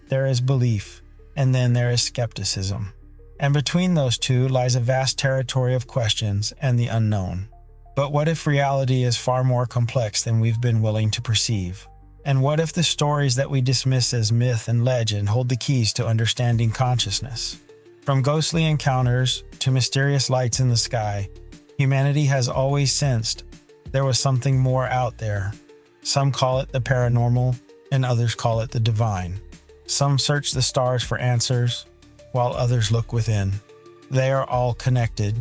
there is belief, and then there is skepticism. And between those two lies a vast territory of questions and the unknown. But what if reality is far more complex than we've been willing to perceive? And what if the stories that we dismiss as myth and legend hold the keys to understanding consciousness? From ghostly encounters to mysterious lights in the sky, humanity has always sensed there was something more out there. Some call it the paranormal, and others call it the divine. Some search the stars for answers, while others look within. They are all connected,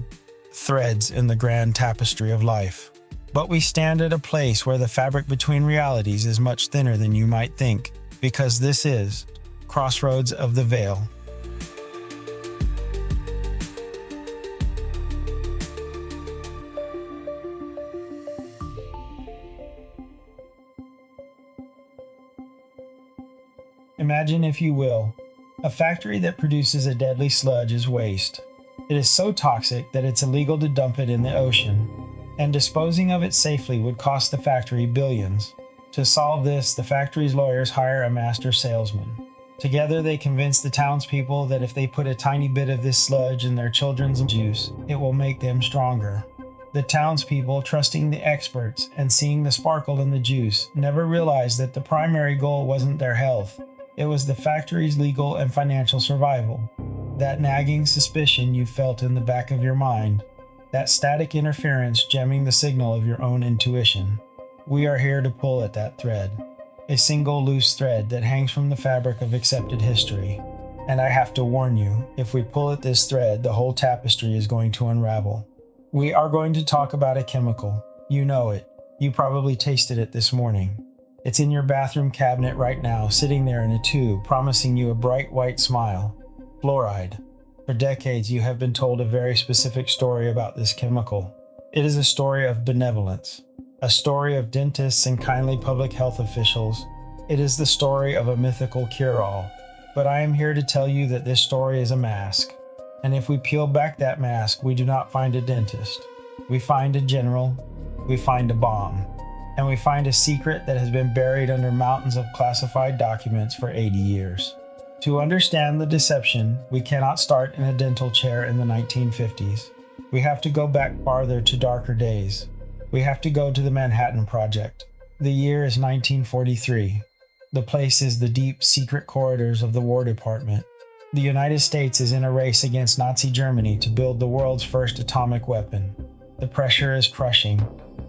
threads in the grand tapestry of life. But we stand at a place where the fabric between realities is much thinner than you might think, because this is Crossroads of the Veil. Imagine, if you will, a factory that produces a deadly sludge as waste. It is so toxic that it's illegal to dump it in the ocean, and disposing of it safely would cost the factory billions. To solve this, the factory's lawyers hire a master salesman. Together they convince the townspeople that if they put a tiny bit of this sludge in their children's juice, it will make them stronger. The townspeople, trusting the experts and seeing the sparkle in the juice, never realized that the primary goal wasn't their health. It was the factory's legal and financial survival. That nagging suspicion you felt in the back of your mind. That static interference jamming the signal of your own intuition. We are here to pull at that thread. A single loose thread that hangs from the fabric of accepted history. And I have to warn you, if we pull at this thread, the whole tapestry is going to unravel. We are going to talk about a chemical. You know it. You probably tasted it this morning. It's in your bathroom cabinet right now, sitting there in a tube, promising you a bright white smile. Fluoride. For decades, you have been told a very specific story about this chemical. It is a story of benevolence, a story of dentists and kindly public health officials. It is the story of a mythical cure-all. But I am here to tell you that this story is a mask. And if we peel back that mask, we do not find a dentist. We find a general. We find a bomb. And we find a secret that has been buried under mountains of classified documents for 80 years. To understand the deception, we cannot start in a dental chair in the 1950s. We have to go back farther to darker days. We have to go to the Manhattan Project. The year is 1943. The place is the deep, secret corridors of the War Department. The United States is in a race against Nazi Germany to build the world's first atomic weapon. The pressure is crushing.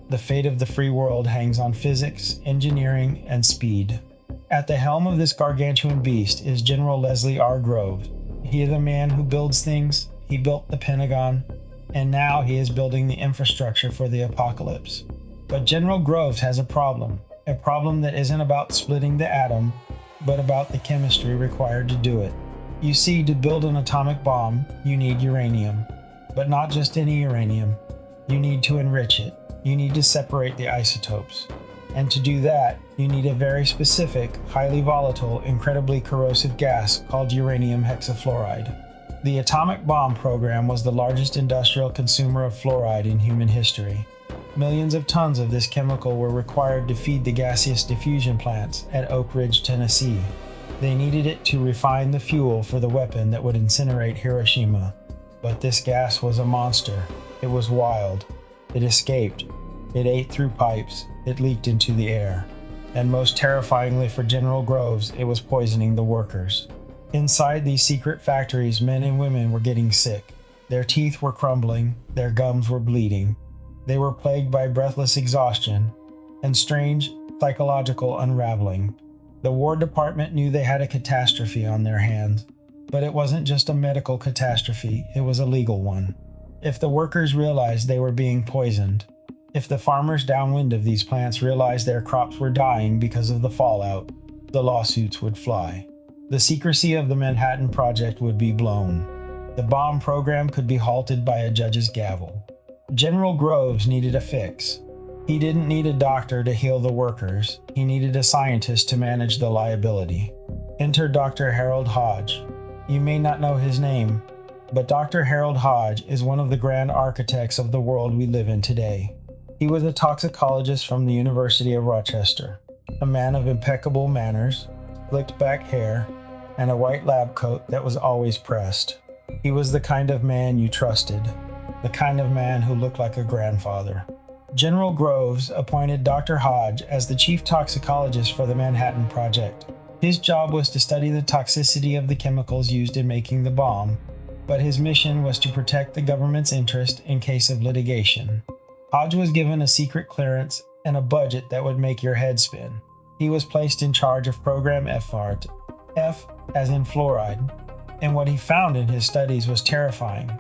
The fate of the free world hangs on physics, engineering, and speed. At the helm of this gargantuan beast is General Leslie R. Groves. He is a man who builds things. He built the Pentagon, and now he is building the infrastructure for the apocalypse. But General Groves has a problem that isn't about splitting the atom, but about the chemistry required to do it. You see, to build an atomic bomb, you need uranium, but not just any uranium. You need to enrich it. You need to separate the isotopes. And to do that, you need a very specific, highly volatile, incredibly corrosive gas called uranium hexafluoride. The atomic bomb program was the largest industrial consumer of fluoride in human history. Millions of tons of this chemical were required to feed the gaseous diffusion plants at Oak Ridge, Tennessee. They needed it to refine the fuel for the weapon that would incinerate Hiroshima. But this gas was a monster. It was wild. It escaped. It ate through pipes. It leaked into the air. And most terrifyingly for General Groves, it was poisoning the workers. Inside these secret factories, men and women were getting sick. Their teeth were crumbling. Their gums were bleeding. They were plagued by breathless exhaustion and strange psychological unraveling. The War Department knew they had a catastrophe on their hands. But it wasn't just a medical catastrophe, it was a legal one. If the workers realized they were being poisoned, if the farmers downwind of these plants realized their crops were dying because of the fallout, the lawsuits would fly. The secrecy of the Manhattan Project would be blown. The bomb program could be halted by a judge's gavel. General Groves needed a fix. He didn't need a doctor to heal the workers. He needed a scientist to manage the liability. Enter Dr. Harold Hodge. You may not know his name, but Dr. Harold Hodge is one of the grand architects of the world we live in today. He was a toxicologist from the University of Rochester, a man of impeccable manners, slicked back hair, and a white lab coat that was always pressed. He was the kind of man you trusted, the kind of man who looked like a grandfather. General Groves appointed Dr. Hodge as the chief toxicologist for the Manhattan Project. His job was to study the toxicity of the chemicals used in making the bomb, but his mission was to protect the government's interest in case of litigation. Hodge was given a secret clearance and a budget that would make your head spin. He was placed in charge of Program FART, F as in fluoride, and what he found in his studies was terrifying.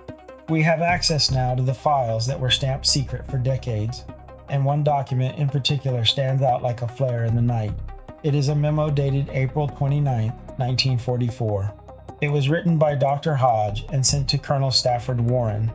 We have access now to the files that were stamped secret for decades, and one document in particular stands out like a flare in the night. It is a memo dated April 29, 1944. It was written by Dr. Hodge and sent to Colonel Stafford Warren,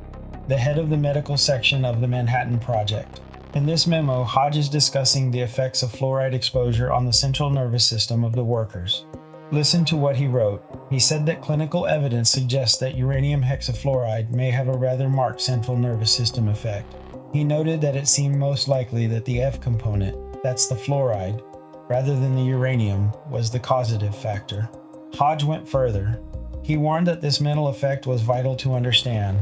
the head of the medical section of the Manhattan Project. In this memo, Hodge is discussing the effects of fluoride exposure on the central nervous system of the workers. Listen to what he wrote. He said that clinical evidence suggests that uranium hexafluoride may have a rather marked central nervous system effect. He noted that it seemed most likely that the F component, that's the fluoride, rather than the uranium, was the causative factor. Hodge went further. He warned that this mental effect was vital to understand,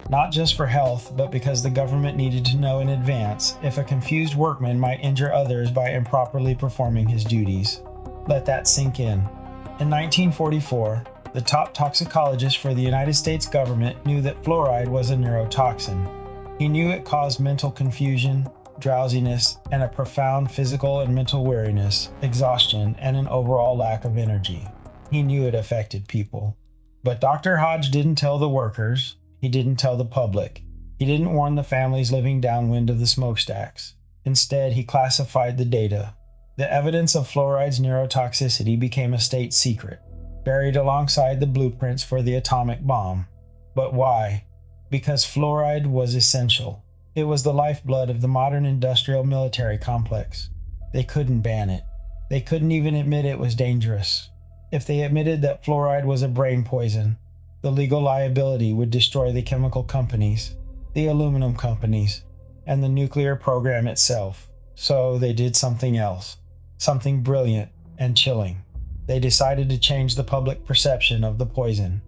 not just for health, but because the government needed to know in advance if a confused workman might injure others by improperly performing his duties. Let that sink in. In 1944, the top toxicologist for the United States government knew that fluoride was a neurotoxin. He knew it caused mental confusion, drowsiness, and a profound physical and mental weariness, exhaustion, and an overall lack of energy. He knew it affected people. But Dr. Hodge didn't tell the workers. He didn't tell the public. He didn't warn the families living downwind of the smokestacks. Instead, he classified the data. The evidence of fluoride's neurotoxicity became a state secret, buried alongside the blueprints for the atomic bomb. But why? Because fluoride was essential. It was the lifeblood of the modern industrial military complex. They couldn't ban it. They couldn't even admit it was dangerous. If they admitted that fluoride was a brain poison, the legal liability would destroy the chemical companies, the aluminum companies, and the nuclear program itself. So they did something else. Something brilliant and chilling. They decided to change the public perception of the poison.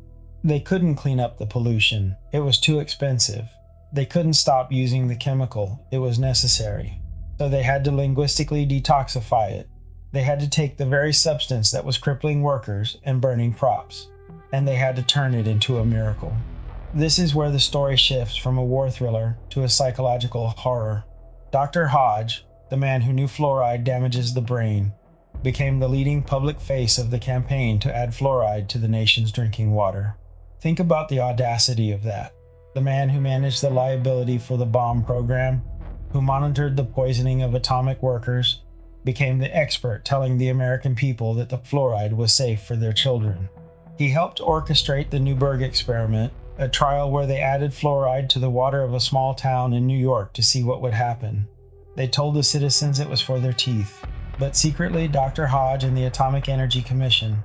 They couldn't clean up the pollution. It was too expensive. They couldn't stop using the chemical. It was necessary. So they had to linguistically detoxify it. They had to take the very substance that was crippling workers and burning crops, and they had to turn it into a miracle. This is where the story shifts from a war thriller to a psychological horror. Dr. Hodge, the man who knew fluoride damages the brain, became the leading public face of the campaign to add fluoride to the nation's drinking water. Think about the audacity of that. The man who managed the liability for the bomb program, who monitored the poisoning of atomic workers, became the expert telling the American people that the fluoride was safe for their children. He helped orchestrate the Newburgh experiment, a trial where they added fluoride to the water of a small town in New York to see what would happen. They told the citizens it was for their teeth, but secretly Dr. Hodge and the Atomic Energy Commission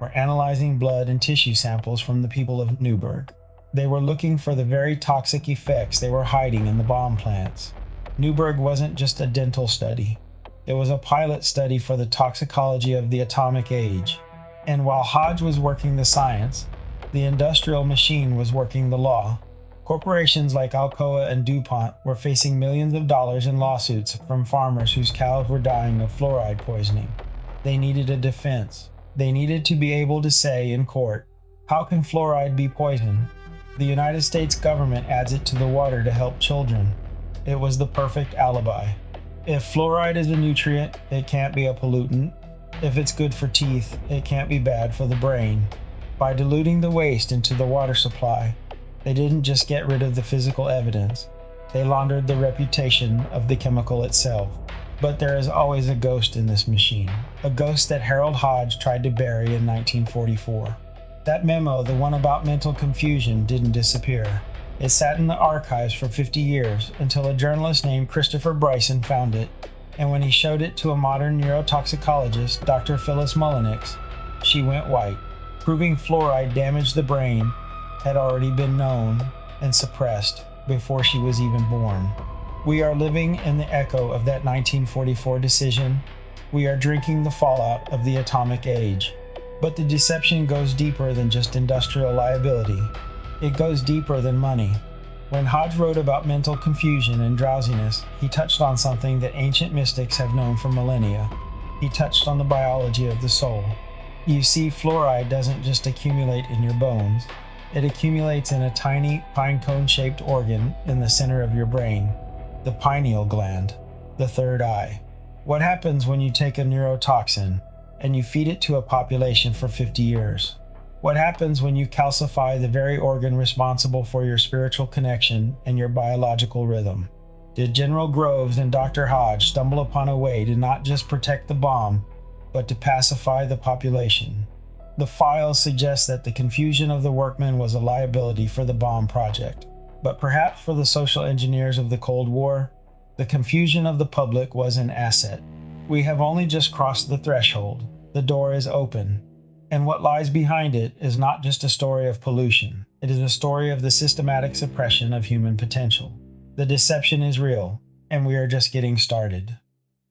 were analyzing blood and tissue samples from the people of Newburgh. They were looking for the very toxic effects they were hiding in the bomb plants. Newburgh wasn't just a dental study. It was a pilot study for the toxicology of the atomic age. And while Hodge was working the science, the industrial machine was working the law. Corporations like Alcoa and DuPont were facing millions of dollars in lawsuits from farmers whose cows were dying of fluoride poisoning. They needed a defense. They needed to be able to say in court, "How can fluoride be poison? The United States government adds it to the water to help children." It was the perfect alibi. If fluoride is a nutrient, it can't be a pollutant. If it's good for teeth, it can't be bad for the brain. By diluting the waste into the water supply, they didn't just get rid of the physical evidence, they laundered the reputation of the chemical itself. But there is always a ghost in this machine, a ghost that Harold Hodge tried to bury in 1944. That memo, the one about mental confusion, didn't disappear. It sat in the archives for 50 years until a journalist named Christopher Bryson found it, and when he showed it to a modern neurotoxicologist, Dr. Phyllis Mullenix, she went white. Proving fluoride damaged the brain had already been known and suppressed before she was even born. We are living in the echo of that 1944 decision. We are drinking the fallout of the atomic age. But the deception goes deeper than just industrial liability. It goes deeper than money. When Hodge wrote about mental confusion and drowsiness, he touched on something that ancient mystics have known for millennia. He touched on the biology of the soul. You see, fluoride doesn't just accumulate in your bones. It accumulates in a tiny pinecone-shaped organ in the center of your brain, the pineal gland, the third eye. What happens when you take a neurotoxin and you feed it to a population for 50 years? What happens when you calcify the very organ responsible for your spiritual connection and your biological rhythm? Did General Groves and Dr. Hodge stumble upon a way to not just protect the bomb, but to pacify the population? The files suggest that the confusion of the workmen was a liability for the bomb project, but perhaps for the social engineers of the Cold War, the confusion of the public was an asset. We have only just crossed the threshold. The door is open. And what lies behind it is not just a story of pollution. It is a story of the systematic suppression of human potential. The deception is real, and we are just getting started.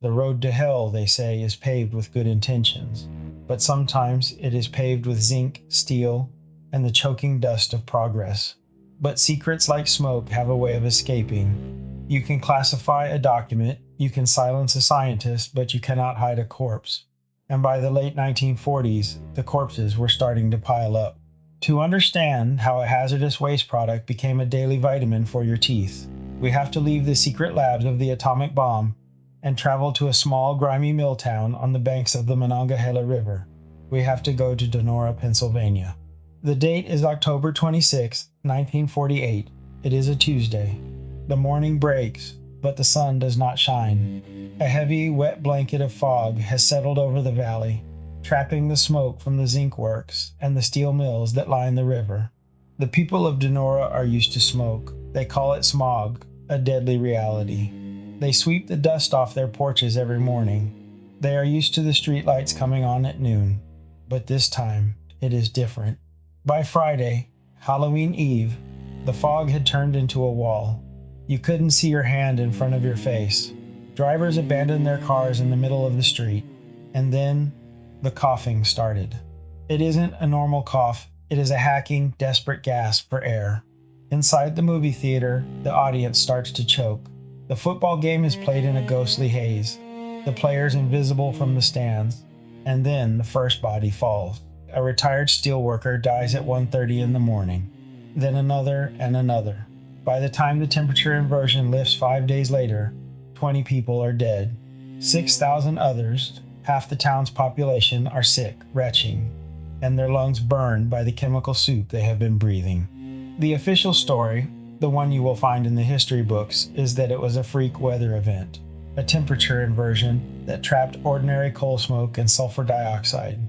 The road to hell, they say, is paved with good intentions, but sometimes it is paved with zinc, steel, and the choking dust of progress. But secrets like smoke have a way of escaping. You can classify a document, you can silence a scientist, but you cannot hide a corpse. And by the late 1940s, the corpses were starting to pile up. To understand how a hazardous waste product became a daily vitamin for your teeth, we have to leave the secret labs of the atomic bomb and travel to a small, grimy mill town on the banks of the Monongahela River. We have to go to Donora, Pennsylvania. The date is October 26, 1948. It is a Tuesday. The morning breaks, but the sun does not shine. A heavy, wet blanket of fog has settled over the valley, trapping the smoke from the zinc works and the steel mills that line the river. The people of Donora are used to smoke. They call it smog, a deadly reality. They sweep the dust off their porches every morning. They are used to the streetlights coming on at noon. But this time, it is different. By Friday, Halloween Eve, the fog had turned into a wall. You couldn't see your hand in front of your face. Drivers abandoned their cars in the middle of the street. And then, the coughing started. It isn't a normal cough. It is a hacking, desperate gasp for air. Inside the movie theater, the audience starts to choke. The football game is played in a ghostly haze, the players invisible from the stands, and then the first body falls. A retired steelworker dies at 1:30 in the morning, then another and another. By the time the temperature inversion lifts 5 days later, 20 people are dead. 6,000 others, half the town's population, are sick, retching, and their lungs burned by the chemical soup they have been breathing. The official story, the one you will find in the history books, is that it was a freak weather event, a temperature inversion that trapped ordinary coal smoke and sulfur dioxide.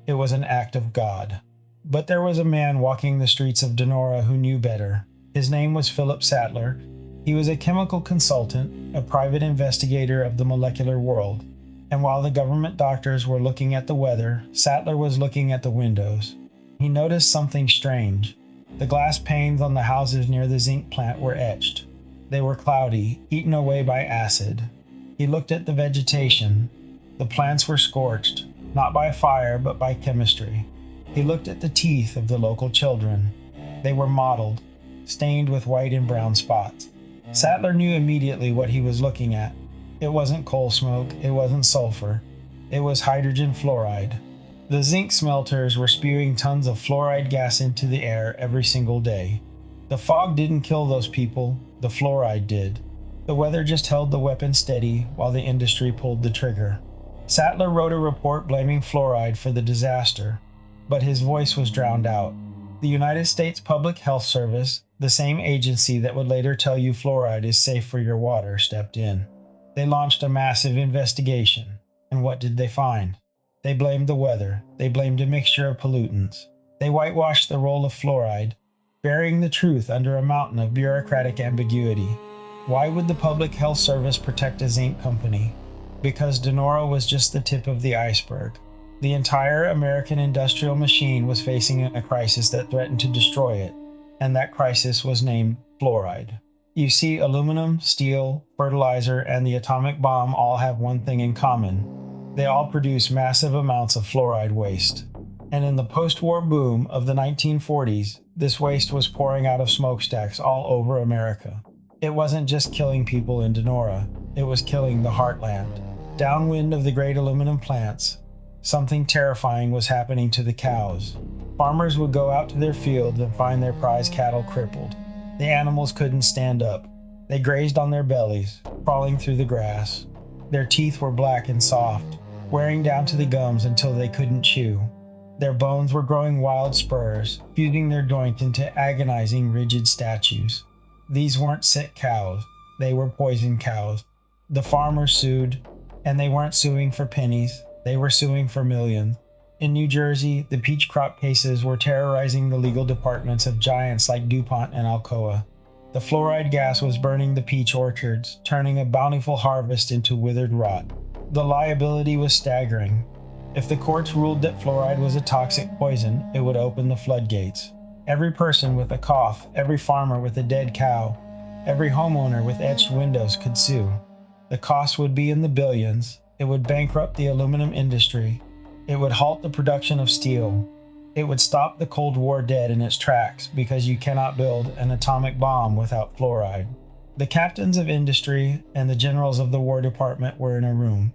It was an act of God. But there was a man walking the streets of Donora who knew better. His name was Philip Sattler. He was a chemical consultant, a private investigator of the molecular world. And while the government doctors were looking at the weather, Sattler was looking at the windows. He noticed something strange. The glass panes on the houses near the zinc plant were etched. They were cloudy, eaten away by acid. He looked at the vegetation. The plants were scorched, not by fire but by chemistry. He looked at the teeth of the local children. They were mottled, stained with white and brown spots. Sattler knew immediately what he was looking at. It wasn't coal smoke, it wasn't sulfur. It was hydrogen fluoride. The zinc smelters were spewing tons of fluoride gas into the air every single day. The fog didn't kill those people, the fluoride did. The weather just held the weapon steady while the industry pulled the trigger. Sattler wrote a report blaming fluoride for the disaster, but his voice was drowned out. The United States Public Health Service, the same agency that would later tell you fluoride is safe for your water, stepped in. They launched a massive investigation, and what did they find? They blamed the weather. They blamed a mixture of pollutants. They whitewashed the role of fluoride, burying the truth under a mountain of bureaucratic ambiguity. Why would the Public Health Service protect a zinc company? Because Donora was just the tip of the iceberg. The entire American industrial machine was facing a crisis that threatened to destroy it, and that crisis was named fluoride. You see, aluminum, steel, fertilizer, and the atomic bomb all have one thing in common. They all produce massive amounts of fluoride waste. And in the post-war boom of the 1940s, this waste was pouring out of smokestacks all over America. It wasn't just killing people in Denora, it was killing the heartland. Downwind of the great aluminum plants, something terrifying was happening to the cows. Farmers would go out to their fields and find their prize cattle crippled. The animals couldn't stand up. They grazed on their bellies, crawling through the grass. Their teeth were black and soft, wearing down to the gums until they couldn't chew. Their bones were growing wild spurs, fusing their joints into agonizing, rigid statues. These weren't sick cows. They were poisoned cows. The farmers sued, and they weren't suing for pennies. They were suing for millions. In New Jersey, the peach crop cases were terrorizing the legal departments of giants like DuPont and Alcoa. The fluoride gas was burning the peach orchards, turning a bountiful harvest into withered rot. The liability was staggering. If the courts ruled that fluoride was a toxic poison, it would open the floodgates. Every person with a cough, every farmer with a dead cow, every homeowner with etched windows could sue. The cost would be in the billions. It would bankrupt the aluminum industry. It would halt the production of steel. It would stop the Cold War dead in its tracks because you cannot build an atomic bomb without fluoride. The captains of industry and the generals of the War Department were in a room,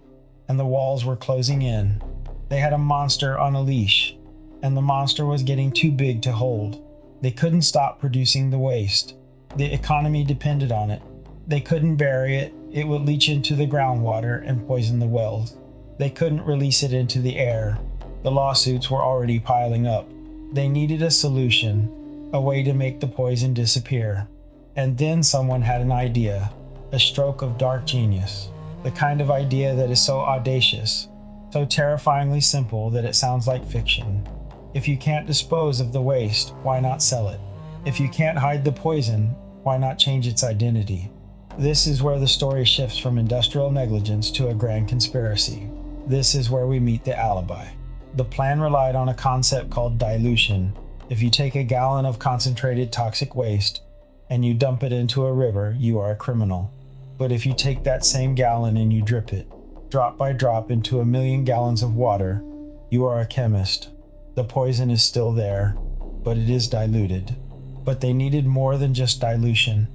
and the walls were closing in. They had a monster on a leash, and the monster was getting too big to hold. They couldn't stop producing the waste. The economy depended on it. They couldn't bury it. It would leach into the groundwater and poison the wells. They couldn't release it into the air. The lawsuits were already piling up. They needed a solution, a way to make the poison disappear. And then someone had an idea, a stroke of dark genius, the kind of idea that is so audacious, so terrifyingly simple that it sounds like fiction. If you can't dispose of the waste, why not sell it? If you can't hide the poison, why not change its identity? This is where the story shifts from industrial negligence to a grand conspiracy. This is where we meet the alibi. The plan relied on a concept called dilution. If you take a gallon of concentrated toxic waste and you dump it into a river, you are a criminal. But if you take that same gallon and you drip it, drop by drop, into 1 million gallons of water, you are a chemist. The poison is still there, but it is diluted. But they needed more than just dilution.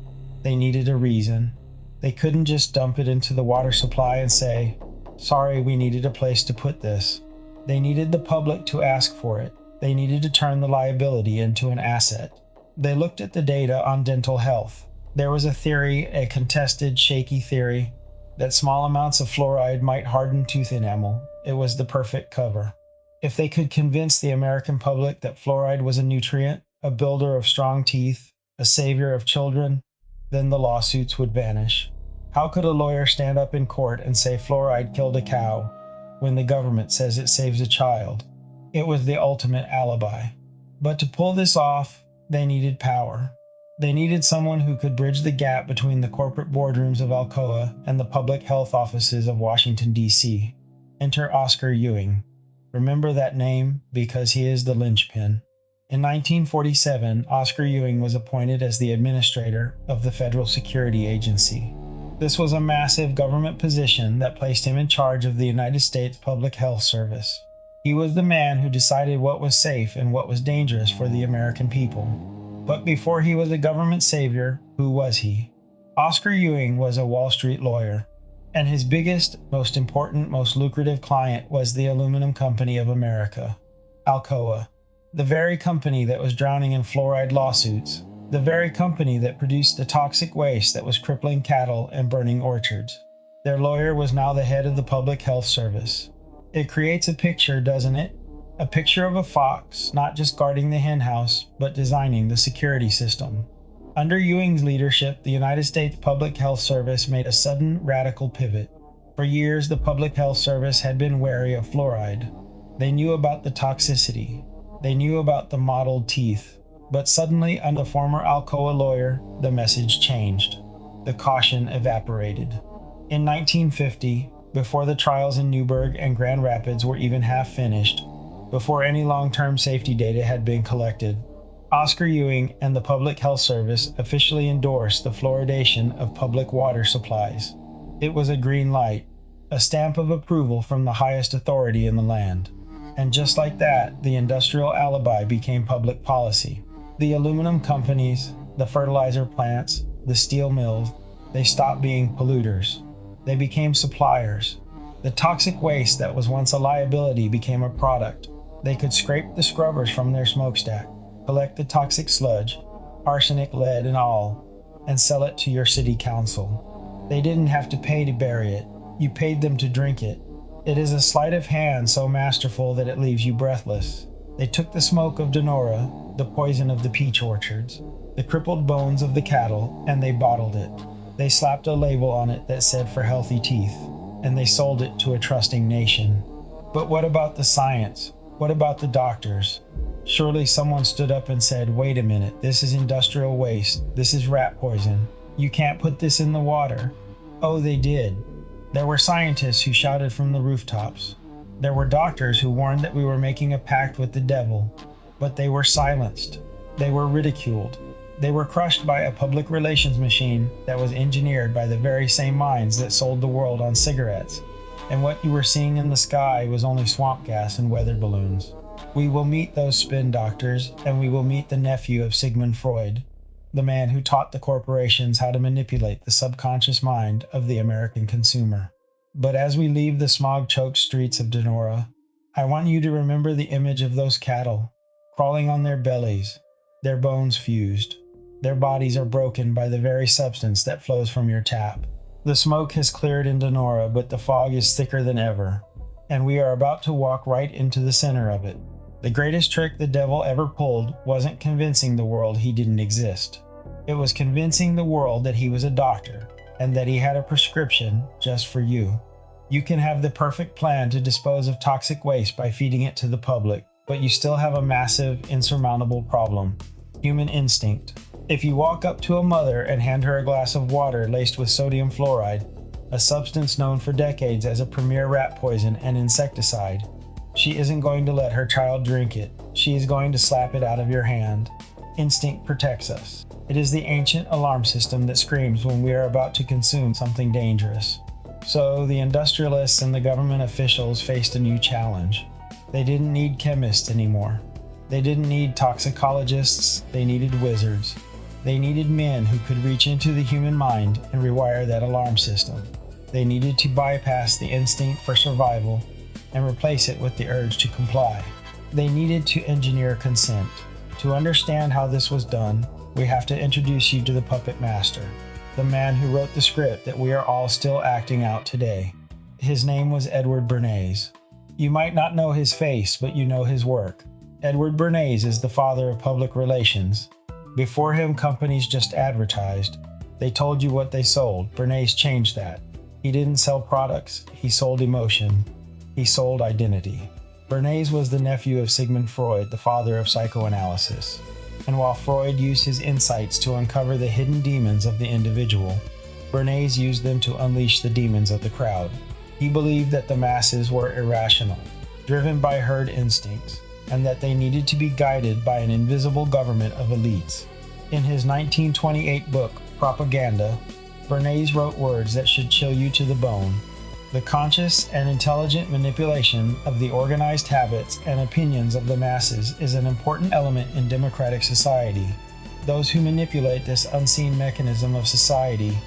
They needed a reason. They couldn't just dump it into the water supply and say, "Sorry, we needed a place to put this." They needed the public to ask for it. They needed to turn the liability into an asset. They looked at the data on dental health. There was a theory, a contested, shaky theory, that small amounts of fluoride might harden tooth enamel. It was the perfect cover. If they could convince the American public that fluoride was a nutrient, a builder of strong teeth, a savior of children, then the lawsuits would vanish. How could a lawyer stand up in court and say fluoride killed a cow when the government says it saves a child? It was the ultimate alibi. But to pull this off, they needed power. They needed someone who could bridge the gap between the corporate boardrooms of Alcoa and the public health offices of Washington, D.C. Enter Oscar Ewing. Remember that name because he is the linchpin. In 1947, Oscar Ewing was appointed as the administrator of the Federal Security Agency. This was a massive government position that placed him in charge of the United States Public Health Service. He was the man who decided what was safe and what was dangerous for the American people. But before he was a government savior, who was he? Oscar Ewing was a Wall Street lawyer, and his biggest, most important, most lucrative client was the Aluminum Company of America, Alcoa, the very company that was drowning in fluoride lawsuits, the very company that produced the toxic waste that was crippling cattle and burning orchards. Their lawyer was now the head of the Public Health Service. It creates a picture, doesn't it? A picture of a fox, not just guarding the henhouse, but designing the security system. Under Ewing's leadership, the United States Public Health Service made a sudden, radical pivot. For years, the Public Health Service had been wary of fluoride. They knew about the toxicity. They knew about the mottled teeth. But suddenly, under the former Alcoa lawyer, the message changed. The caution evaporated. In 1950, before the trials in Newburgh and Grand Rapids were even half finished, before any long-term safety data had been collected, Oscar Ewing and the Public Health Service officially endorsed the fluoridation of public water supplies. It was a green light, a stamp of approval from the highest authority in the land. And just like that, the industrial alibi became public policy. The aluminum companies, the fertilizer plants, the steel mills, they stopped being polluters. They became suppliers. The toxic waste that was once a liability became a product. They could scrape the scrubbers from their smokestack, collect the toxic sludge, arsenic, lead, and all, and sell it to your city council. They didn't have to pay to bury it. You paid them to drink it. It is a sleight of hand so masterful that it leaves you breathless. They took the smoke of Donora, the poison of the peach orchards, the crippled bones of the cattle, and they bottled it. They slapped a label on it that said for healthy teeth, and they sold it to a trusting nation. But what about the science? What about the doctors? Surely someone stood up and said, wait a minute, this is industrial waste. This is rat poison. You can't put this in the water. Oh, they did. There were scientists who shouted from the rooftops. There were doctors who warned that we were making a pact with the devil, but they were silenced. They were ridiculed. They were crushed by a public relations machine that was engineered by the very same minds that sold the world on cigarettes. And what you were seeing in the sky was only swamp gas and weather balloons. We will meet those spin doctors, and we will meet the nephew of Sigmund Freud, the man who taught the corporations how to manipulate the subconscious mind of the American consumer. But as we leave the smog-choked streets of Donora, I want you to remember the image of those cattle, crawling on their bellies, their bones fused. Their bodies are broken by the very substance that flows from your tap. The smoke has cleared in Donora, but the fog is thicker than ever, and we are about to walk right into the center of it. The greatest trick the devil ever pulled wasn't convincing the world he didn't exist. It was convincing the world that he was a doctor, and that he had a prescription just for you. You can have the perfect plan to dispose of toxic waste by feeding it to the public, but you still have a massive, insurmountable problem: human instinct. If you walk up to a mother and hand her a glass of water laced with sodium fluoride, a substance known for decades as a premier rat poison and insecticide, she isn't going to let her child drink it. She is going to slap it out of your hand. Instinct protects us. It is the ancient alarm system that screams when we are about to consume something dangerous. So the industrialists and the government officials faced a new challenge. They didn't need chemists anymore. They didn't need toxicologists. They needed wizards. They needed men who could reach into the human mind and rewire that alarm system. They needed to bypass the instinct for survival and replace it with the urge to comply. They needed to engineer consent. To understand how this was done, we have to introduce you to the puppet master, the man who wrote the script that we are all still acting out today. His name was Edward Bernays. You might not know his face, but you know his work. Edward Bernays is the father of public relations. Before him, companies just advertised. They told you what they sold. Bernays changed that. He didn't sell products. He sold emotion. He sold identity. Bernays was the nephew of Sigmund Freud, the father of psychoanalysis. And while Freud used his insights to uncover the hidden demons of the individual, Bernays used them to unleash the demons of the crowd. He believed that the masses were irrational, driven by herd instincts, and that they needed to be guided by an invisible government of elites. In his 1928 book, Propaganda, Bernays wrote words that should chill you to the bone. The conscious and intelligent manipulation of the organized habits and opinions of the masses is an important element in democratic society. Those who manipulate this unseen mechanism of society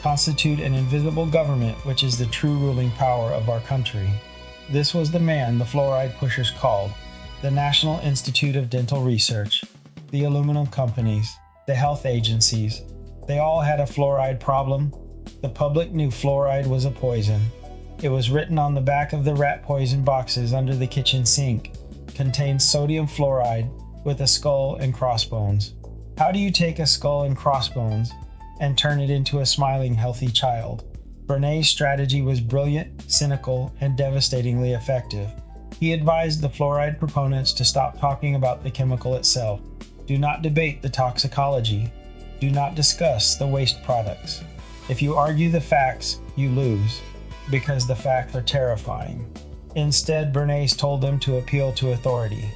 constitute an invisible government which is the true ruling power of our country. This was the man the fluoride pushers called the National Institute of Dental Research, the aluminum companies, the health agencies. They all had a fluoride problem. The public knew fluoride was a poison. It was written on the back of the rat poison boxes under the kitchen sink. Contains sodium fluoride with a skull and crossbones. How do you take a skull and crossbones and turn it into a smiling, healthy child? Bernays' strategy was brilliant, cynical, and devastatingly effective. He advised the fluoride proponents to stop talking about the chemical itself. Do not debate the toxicology. Do not discuss the waste products. If you argue the facts, you lose, because the facts are terrifying. Instead, Bernays told them to appeal to authority.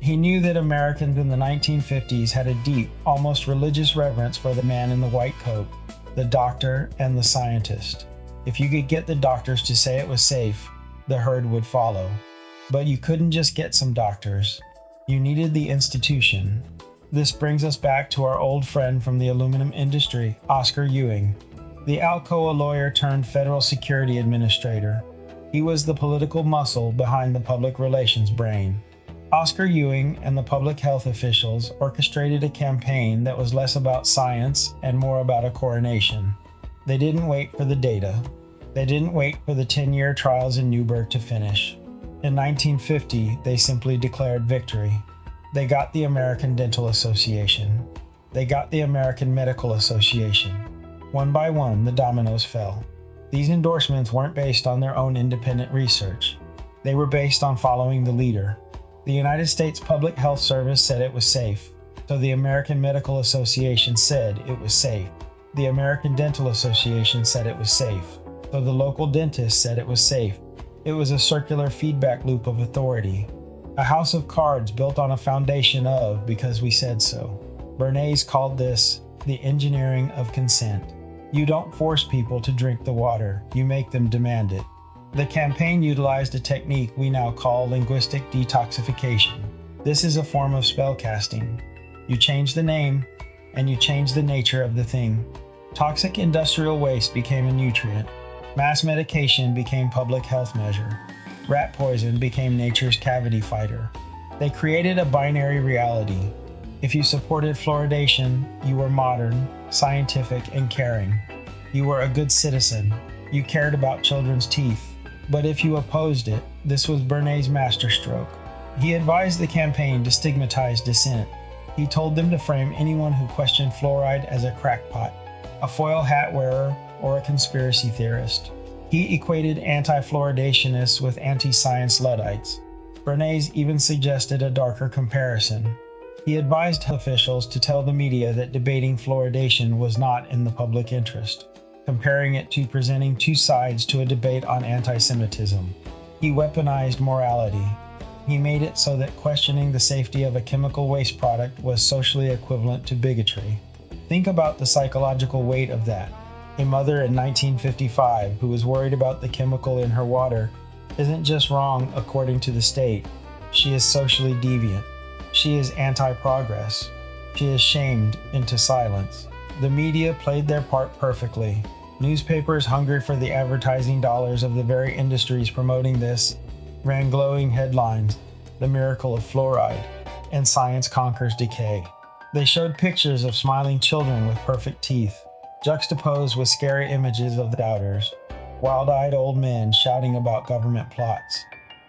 He knew that Americans in the 1950s had a deep, almost religious reverence for the man in the white coat, the doctor, and the scientist. If you could get the doctors to say it was safe, the herd would follow. But you couldn't just get some doctors. You needed the institution. This brings us back to our old friend from the aluminum industry, Oscar Ewing, the Alcoa lawyer turned federal security administrator. He was the political muscle behind the public relations brain. Oscar Ewing and the public health officials orchestrated a campaign that was less about science and more about a coronation. They didn't wait for the data. They didn't wait for the 10-year trials in Newburgh to finish. In 1950, they simply declared victory. They got the American Dental Association. They got the American Medical Association. One by one, the dominoes fell. These endorsements weren't based on their own independent research. They were based on following the leader. The United States Public Health Service said it was safe, so the American Medical Association said it was safe. The American Dental Association said it was safe, so the local dentist said it was safe. It was a circular feedback loop of authority. A house of cards built on a foundation of because we said so. Bernays called this the engineering of consent. You don't force people to drink the water, you make them demand it. The campaign utilized a technique we now call linguistic detoxification. This is a form of spellcasting. You change the name, and you change the nature of the thing. Toxic industrial waste became a nutrient. Mass medication became public health measure. Rat poison became nature's cavity fighter. They created a binary reality. If you supported fluoridation, you were modern, scientific, and caring. You were a good citizen. You cared about children's teeth. But if you opposed it, this was Bernays' masterstroke. He advised the campaign to stigmatize dissent. He told them to frame anyone who questioned fluoride as a crackpot, a foil hat wearer, or a conspiracy theorist. He equated anti-fluoridationists with anti-science Luddites. Bernays even suggested a darker comparison. He advised officials to tell the media that debating fluoridation was not in the public interest, comparing it to presenting two sides to a debate on anti-Semitism. He weaponized morality. He made it so that questioning the safety of a chemical waste product was socially equivalent to bigotry. Think about the psychological weight of that. A mother in 1955 who was worried about the chemical in her water isn't just wrong according to the state. She is socially deviant. She is anti-progress. She is shamed into silence. The media played their part perfectly. Newspapers, hungry for the advertising dollars of the very industries promoting this, ran glowing headlines, "The Miracle of Fluoride," and "Science Conquers Decay." They showed pictures of smiling children with perfect teeth, juxtaposed with scary images of the doubters, wild-eyed old men shouting about government plots.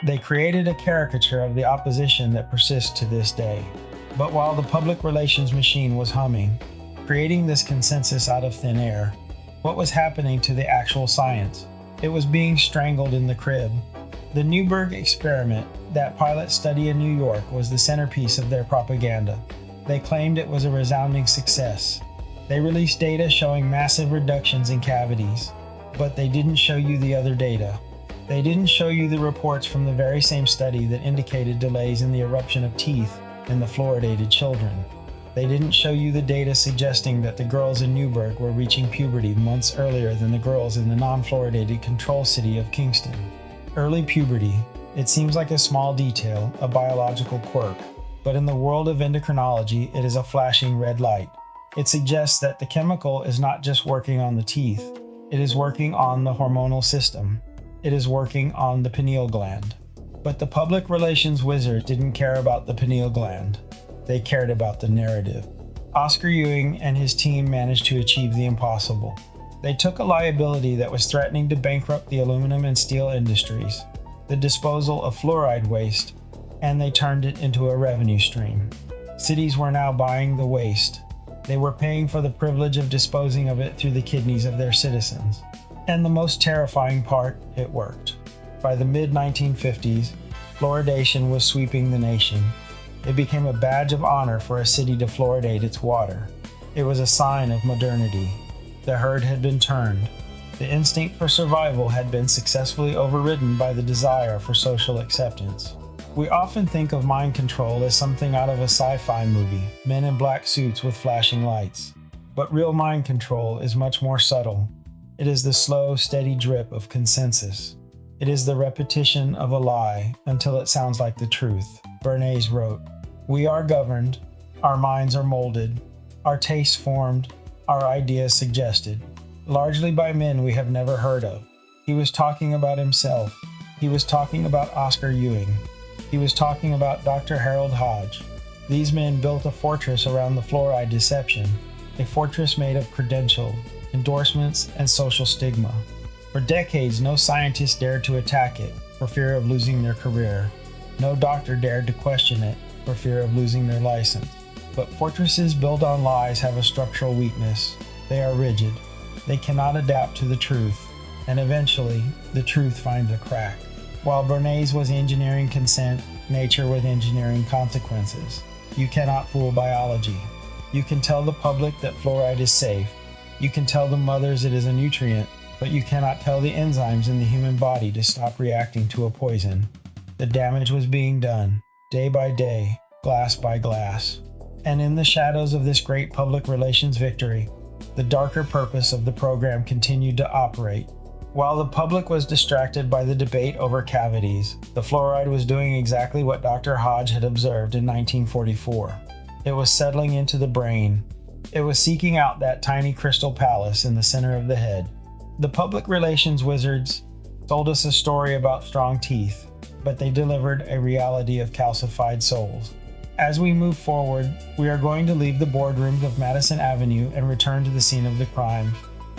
They created a caricature of the opposition that persists to this day. But while the public relations machine was humming, creating this consensus out of thin air, what was happening to the actual science? It was being strangled in the crib. The Newburgh experiment, that pilot study in New York, was the centerpiece of their propaganda. They claimed it was a resounding success. They released data showing massive reductions in cavities, but they didn't show you the other data. They didn't show you the reports from the very same study that indicated delays in the eruption of teeth in the fluoridated children. They didn't show you the data suggesting that the girls in Newburgh were reaching puberty months earlier than the girls in the non-fluoridated control city of Kingston. Early puberty, it seems like a small detail, a biological quirk, but in the world of endocrinology, it is a flashing red light. It suggests that the chemical is not just working on the teeth, it is working on the hormonal system. It is working on the pineal gland. But the public relations wizards didn't care about the pineal gland. They cared about the narrative. Oscar Ewing and his team managed to achieve the impossible. They took a liability that was threatening to bankrupt the aluminum and steel industries, the disposal of fluoride waste, and they turned it into a revenue stream. Cities were now buying the waste. They were paying for the privilege of disposing of it through the kidneys of their citizens. And the most terrifying part, it worked. By the mid-1950s, fluoridation was sweeping the nation. It became a badge of honor for a city to fluoridate its water. It was a sign of modernity. The herd had been turned. The instinct for survival had been successfully overridden by the desire for social acceptance. We often think of mind control as something out of a sci-fi movie, men in black suits with flashing lights. But real mind control is much more subtle. It is the slow, steady drip of consensus. It is the repetition of a lie until it sounds like the truth. Bernays wrote, "We are governed, our minds are molded, our tastes formed, our ideas suggested, largely by men we have never heard of." He was talking about himself. He was talking about Oscar Ewing. He was talking about Dr. Harold Hodge. These men built a fortress around the fluoride deception, a fortress made of credentials, endorsements, and social stigma. For decades, no scientist dared to attack it for fear of losing their career. No doctor dared to question it for fear of losing their license. But fortresses built on lies have a structural weakness. They are rigid. They cannot adapt to the truth, and eventually, the truth finds a crack. While Bernays was engineering consent, nature was engineering consequences. You cannot fool biology. You can tell the public that fluoride is safe. You can tell the mothers it is a nutrient, but you cannot tell the enzymes in the human body to stop reacting to a poison. The damage was being done, day by day, glass by glass. And in the shadows of this great public relations victory, the darker purpose of the program continued to operate. While the public was distracted by the debate over cavities, the fluoride was doing exactly what Dr. Hodge had observed in 1944. It was settling into the brain. It was seeking out that tiny crystal palace in the center of the head. The public relations wizards told us a story about strong teeth, but they delivered a reality of calcified souls. As we move forward, we are going to leave the boardrooms of Madison Avenue and return to the scene of the crime.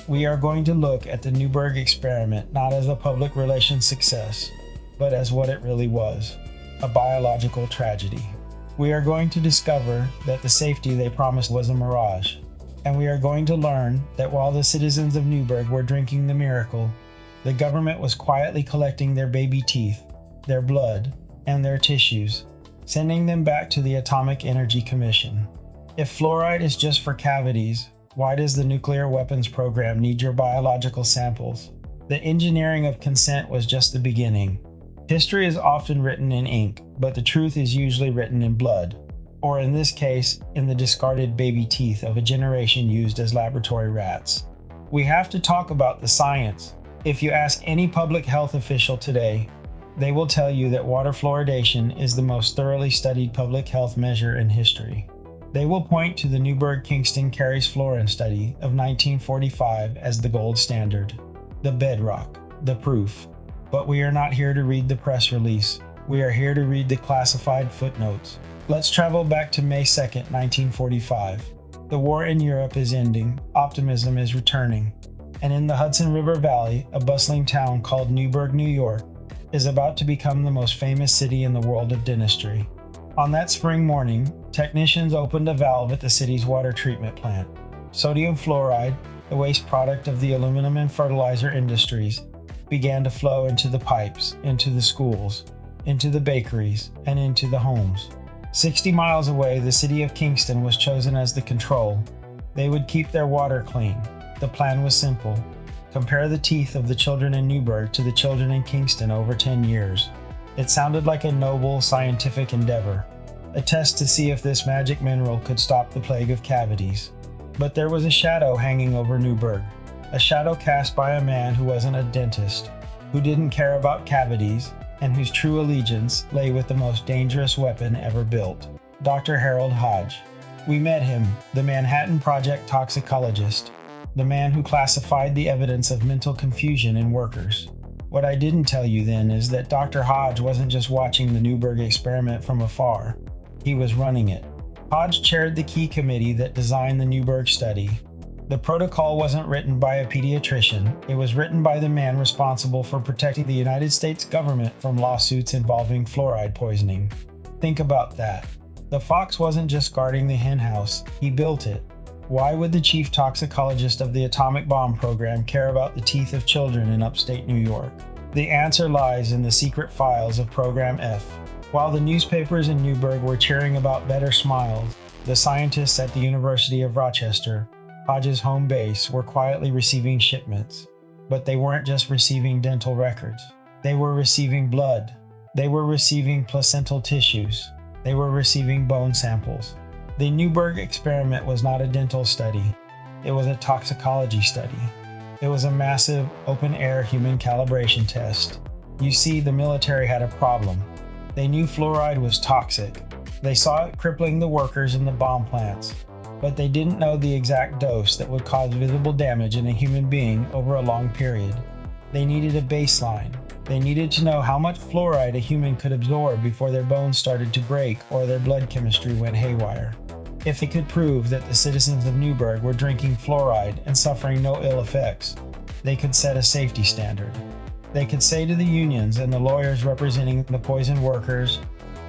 We are going to look at the Newberg experiment not as a public relations success, but as what it really was, a biological tragedy. We are going to discover that the safety they promised was a mirage. And we are going to learn that while the citizens of Newberg were drinking the miracle, the government was quietly collecting their baby teeth, their blood, and their tissues, sending them back to the Atomic Energy Commission. If fluoride is just for cavities, why does the nuclear weapons program need your biological samples? The engineering of consent was just the beginning. History is often written in ink, but the truth is usually written in blood. Or in this case, in the discarded baby teeth of a generation used as laboratory rats. We have to talk about the science. If you ask any public health official today, they will tell you that water fluoridation is the most thoroughly studied public health measure in history. They will point to the Newberg-Kingston caries fluorine study of 1945 as the gold standard, the bedrock, the proof. But we are not here to read the press release. We are here to read the classified footnotes. Let's travel back to May 2nd, 1945. The war in Europe is ending, optimism is returning, and in the Hudson River Valley, a bustling town called Newburgh, New York, is about to become the most famous city in the world of dentistry. On that spring morning, technicians opened a valve at the city's water treatment plant. Sodium fluoride, the waste product of the aluminum and fertilizer industries, began to flow into the pipes, into the schools, into the bakeries, and into the homes. 60 miles away, the city of Kingston was chosen as the control. They would keep their water clean. The plan was simple. Compare the teeth of the children in Newburgh to the children in Kingston over 10 years. It sounded like a noble scientific endeavor, a test to see if this magic mineral could stop the plague of cavities. But there was a shadow hanging over Newburgh, a shadow cast by a man who wasn't a dentist, who didn't care about cavities, and whose true allegiance lay with the most dangerous weapon ever built, Dr. Harold Hodge. We met him, the Manhattan Project toxicologist, the man who classified the evidence of mental confusion in workers. What I didn't tell you then is that Dr. Hodge wasn't just watching the Newberg experiment from afar. He was running it. Hodge chaired the key committee that designed the Newberg study. The protocol wasn't written by a pediatrician. It was written by the man responsible for protecting the United States government from lawsuits involving fluoride poisoning. Think about that. The fox wasn't just guarding the henhouse, he built it. Why would the chief toxicologist of the atomic bomb program care about the teeth of children in upstate New York? The answer lies in the secret files of Program F. While the newspapers in Newburgh were cheering about better smiles, the scientists at the University of Rochester, Hodge's home base, were quietly receiving shipments. But they weren't just receiving dental records. They were receiving blood. They were receiving placental tissues. They were receiving bone samples. The Newberg experiment was not a dental study. It was a toxicology study. It was a massive, open-air human calibration test. You see, the military had a problem. They knew fluoride was toxic. They saw it crippling the workers in the bomb plants, but they didn't know the exact dose that would cause visible damage in a human being over a long period. They needed a baseline. They needed to know how much fluoride a human could absorb before their bones started to break or their blood chemistry went haywire. If they could prove that the citizens of Newburgh were drinking fluoride and suffering no ill effects, they could set a safety standard. They could say to the unions and the lawyers representing the poisoned workers,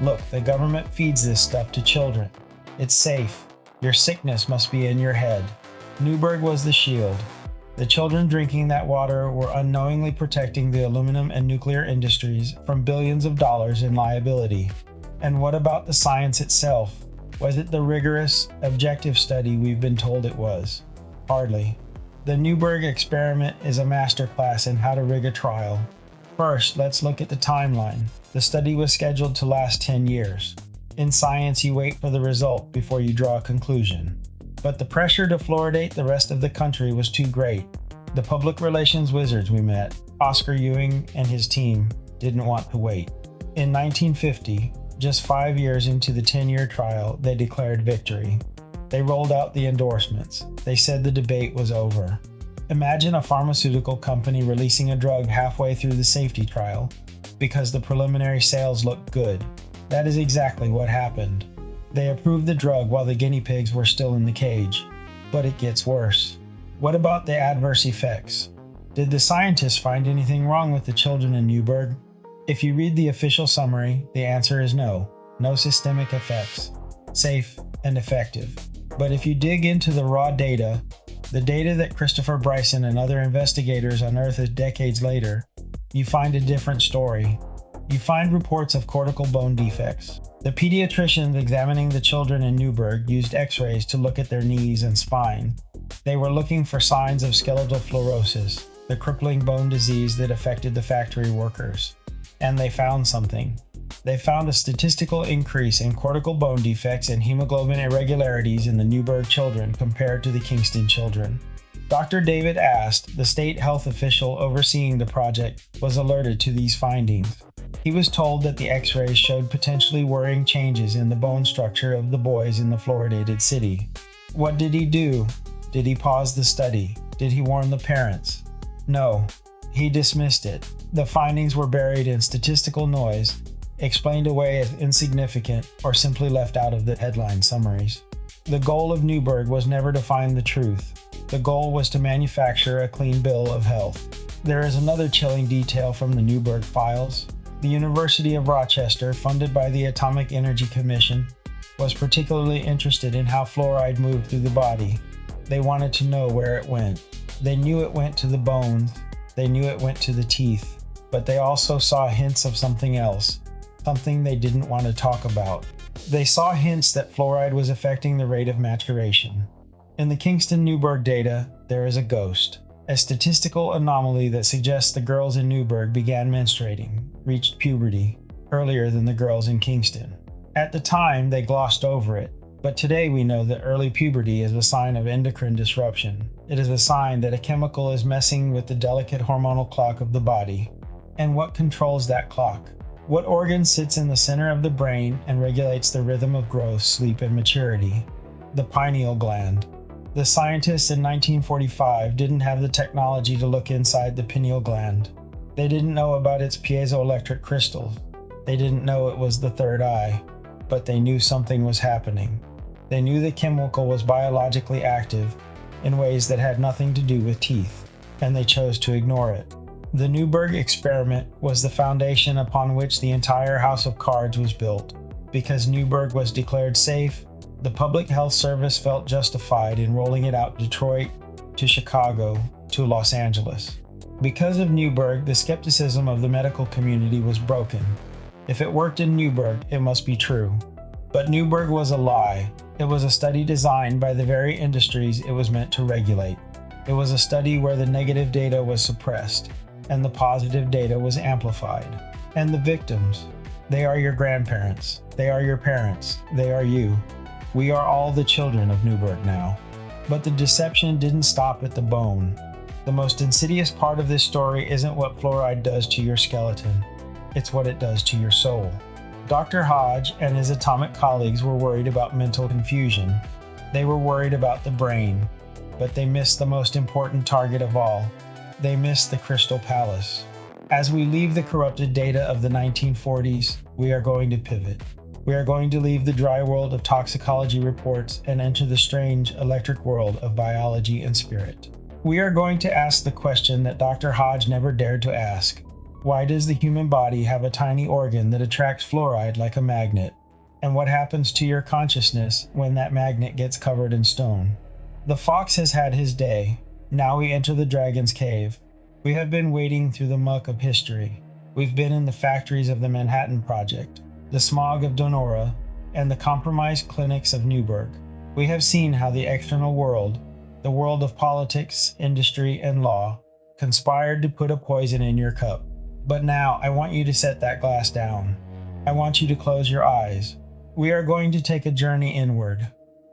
"Look, the government feeds this stuff to children. It's safe. Your sickness must be in your head." Newburgh was the shield. The children drinking that water were unknowingly protecting the aluminum and nuclear industries from billions of dollars in liability. And what about the science itself? Was it the rigorous, objective study we've been told it was? Hardly. The Newburgh experiment is a masterclass in how to rig a trial. First, let's look at the timeline. The study was scheduled to last 10 years. In science, you wait for the result before you draw a conclusion. But the pressure to fluoridate the rest of the country was too great. The public relations wizards we met, Oscar Ewing and his team, didn't want to wait. In 1950, just 5 years into the 10-year trial, they declared victory. They rolled out the endorsements. They said the debate was over. Imagine a pharmaceutical company releasing a drug halfway through the safety trial because the preliminary sales looked good. That is exactly what happened. They approved the drug while the guinea pigs were still in the cage. But it gets worse. What about the adverse effects? Did the scientists find anything wrong with the children in Newburgh? If you read the official summary, the answer is no. No systemic effects. Safe and effective. But if you dig into the raw data, the data that Christopher Bryson and other investigators unearthed decades later, you find a different story. You find reports of cortical bone defects. The pediatricians examining the children in Newburgh used x-rays to look at their knees and spine. They were looking for signs of skeletal fluorosis, the crippling bone disease that affected the factory workers. And they found something. They found a statistical increase in cortical bone defects and hemoglobin irregularities in the Newburgh children compared to the Kingston children. Dr. David Ast, the state health official overseeing the project, was alerted to these findings. He was told that the x-rays showed potentially worrying changes in the bone structure of the boys in the fluoridated city. What did he do? Did he pause the study? Did he warn the parents? No. He dismissed it. The findings were buried in statistical noise, explained away as insignificant, or simply left out of the headline summaries. The goal of Newburgh was never to find the truth. The goal was to manufacture a clean bill of health. There is another chilling detail from the Newburgh files. The University of Rochester, funded by the Atomic Energy Commission, was particularly interested in how fluoride moved through the body. They wanted to know where it went. They knew it went to the bones. They knew it went to the teeth. But they also saw hints of something else, something they didn't want to talk about. They saw hints that fluoride was affecting the rate of maturation. In the Kingston-Newburgh data, there is a ghost, a statistical anomaly that suggests the girls in Newburgh began menstruating, reached puberty, earlier than the girls in Kingston. At the time, they glossed over it, but today we know that early puberty is a sign of endocrine disruption. It is a sign that a chemical is messing with the delicate hormonal clock of the body. And what controls that clock? What organ sits in the center of the brain and regulates the rhythm of growth, sleep, and maturity? The pineal gland. The scientists in 1945 didn't have the technology to look inside the pineal gland. They didn't know about its piezoelectric crystals. They didn't know it was the third eye, but they knew something was happening. They knew the chemical was biologically active in ways that had nothing to do with teeth, and they chose to ignore it. The Newburgh experiment was the foundation upon which the entire house of cards was built. Because Newburgh was declared safe, the Public Health Service felt justified in rolling it out Detroit, to Chicago, to Los Angeles. Because of Newburgh, the skepticism of the medical community was broken. If it worked in Newburgh, it must be true. But Newburgh was a lie. It was a study designed by the very industries it was meant to regulate. It was a study where the negative data was suppressed, and the positive data was amplified. And the victims, they are your grandparents, they are your parents, they are you. We are all the children of Newburgh now. But the deception didn't stop at the bone. The most insidious part of this story isn't what fluoride does to your skeleton, it's what it does to your soul. Dr. Hodge and his atomic colleagues were worried about mental confusion. They were worried about the brain, but they missed the most important target of all. They missed the Crystal Palace. As we leave the corrupted data of the 1940s, we are going to pivot. We are going to leave the dry world of toxicology reports and enter the strange electric world of biology and spirit. We are going to ask the question that Dr. Hodge never dared to ask. Why does the human body have a tiny organ that attracts fluoride like a magnet? And what happens to your consciousness when that magnet gets covered in stone? The fox has had his day. Now we enter the dragon's cave. We have been wading through the muck of history. We've been in the factories of the Manhattan Project, the smog of Donora, and the compromised clinics of Newburgh. We have seen how the external world, the world of politics, industry, and law, conspired to put a poison in your cup. But now I want you to set that glass down. I want you to close your eyes. We are going to take a journey inward.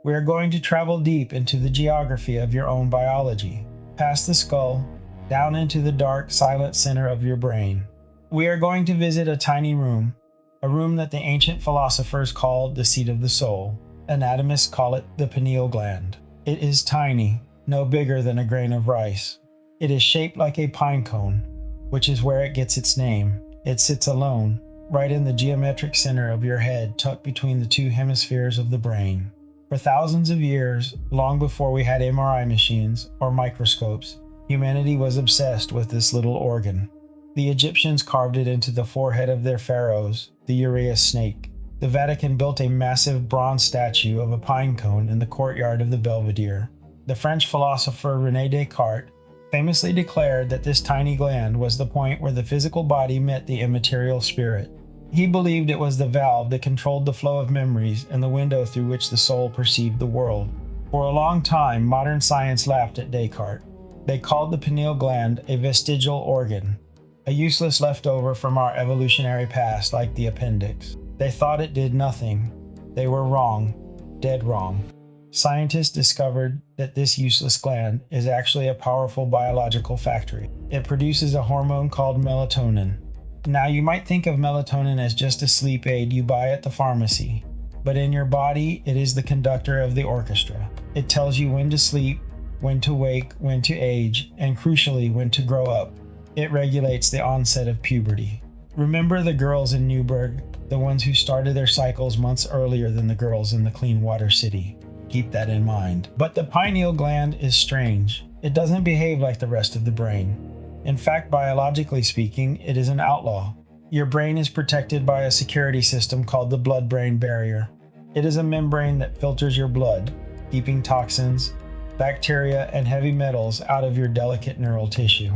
We are going to travel deep into the geography of your own biology, past the skull, down into the dark, silent center of your brain. We are going to visit a tiny room, a room that the ancient philosophers called the seat of the soul. Anatomists call it the pineal gland. It is tiny, no bigger than a grain of rice. It is shaped like a pine cone, which is where it gets its name. It sits alone, right in the geometric center of your head, tucked between the two hemispheres of the brain. For thousands of years, long before we had MRI machines or microscopes, humanity was obsessed with this little organ. The Egyptians carved it into the forehead of their pharaohs, the Uraeus snake. The Vatican built a massive bronze statue of a pine cone in the courtyard of the Belvedere. The French philosopher René Descartes famously declared that this tiny gland was the point where the physical body met the immaterial spirit. He believed it was the valve that controlled the flow of memories and the window through which the soul perceived the world. For a long time, modern science laughed at Descartes. They called the pineal gland a vestigial organ, a useless leftover from our evolutionary past like the appendix. They thought it did nothing. They were wrong, dead wrong. Scientists discovered that this useless gland is actually a powerful biological factory. It produces a hormone called melatonin. Now you might think of melatonin as just a sleep aid you buy at the pharmacy, but in your body it is the conductor of the orchestra. It tells you when to sleep, when to wake, when to age, and crucially when to grow up. It regulates the onset of puberty. Remember the girls in Newburgh, the ones who started their cycles months earlier than the girls in the clean water city. Keep that in mind. But the pineal gland is strange. It doesn't behave like the rest of the brain. In fact, biologically speaking, it is an outlaw. Your brain is protected by a security system called the blood-brain barrier. It is a membrane that filters your blood, keeping toxins, bacteria, and heavy metals out of your delicate neural tissue.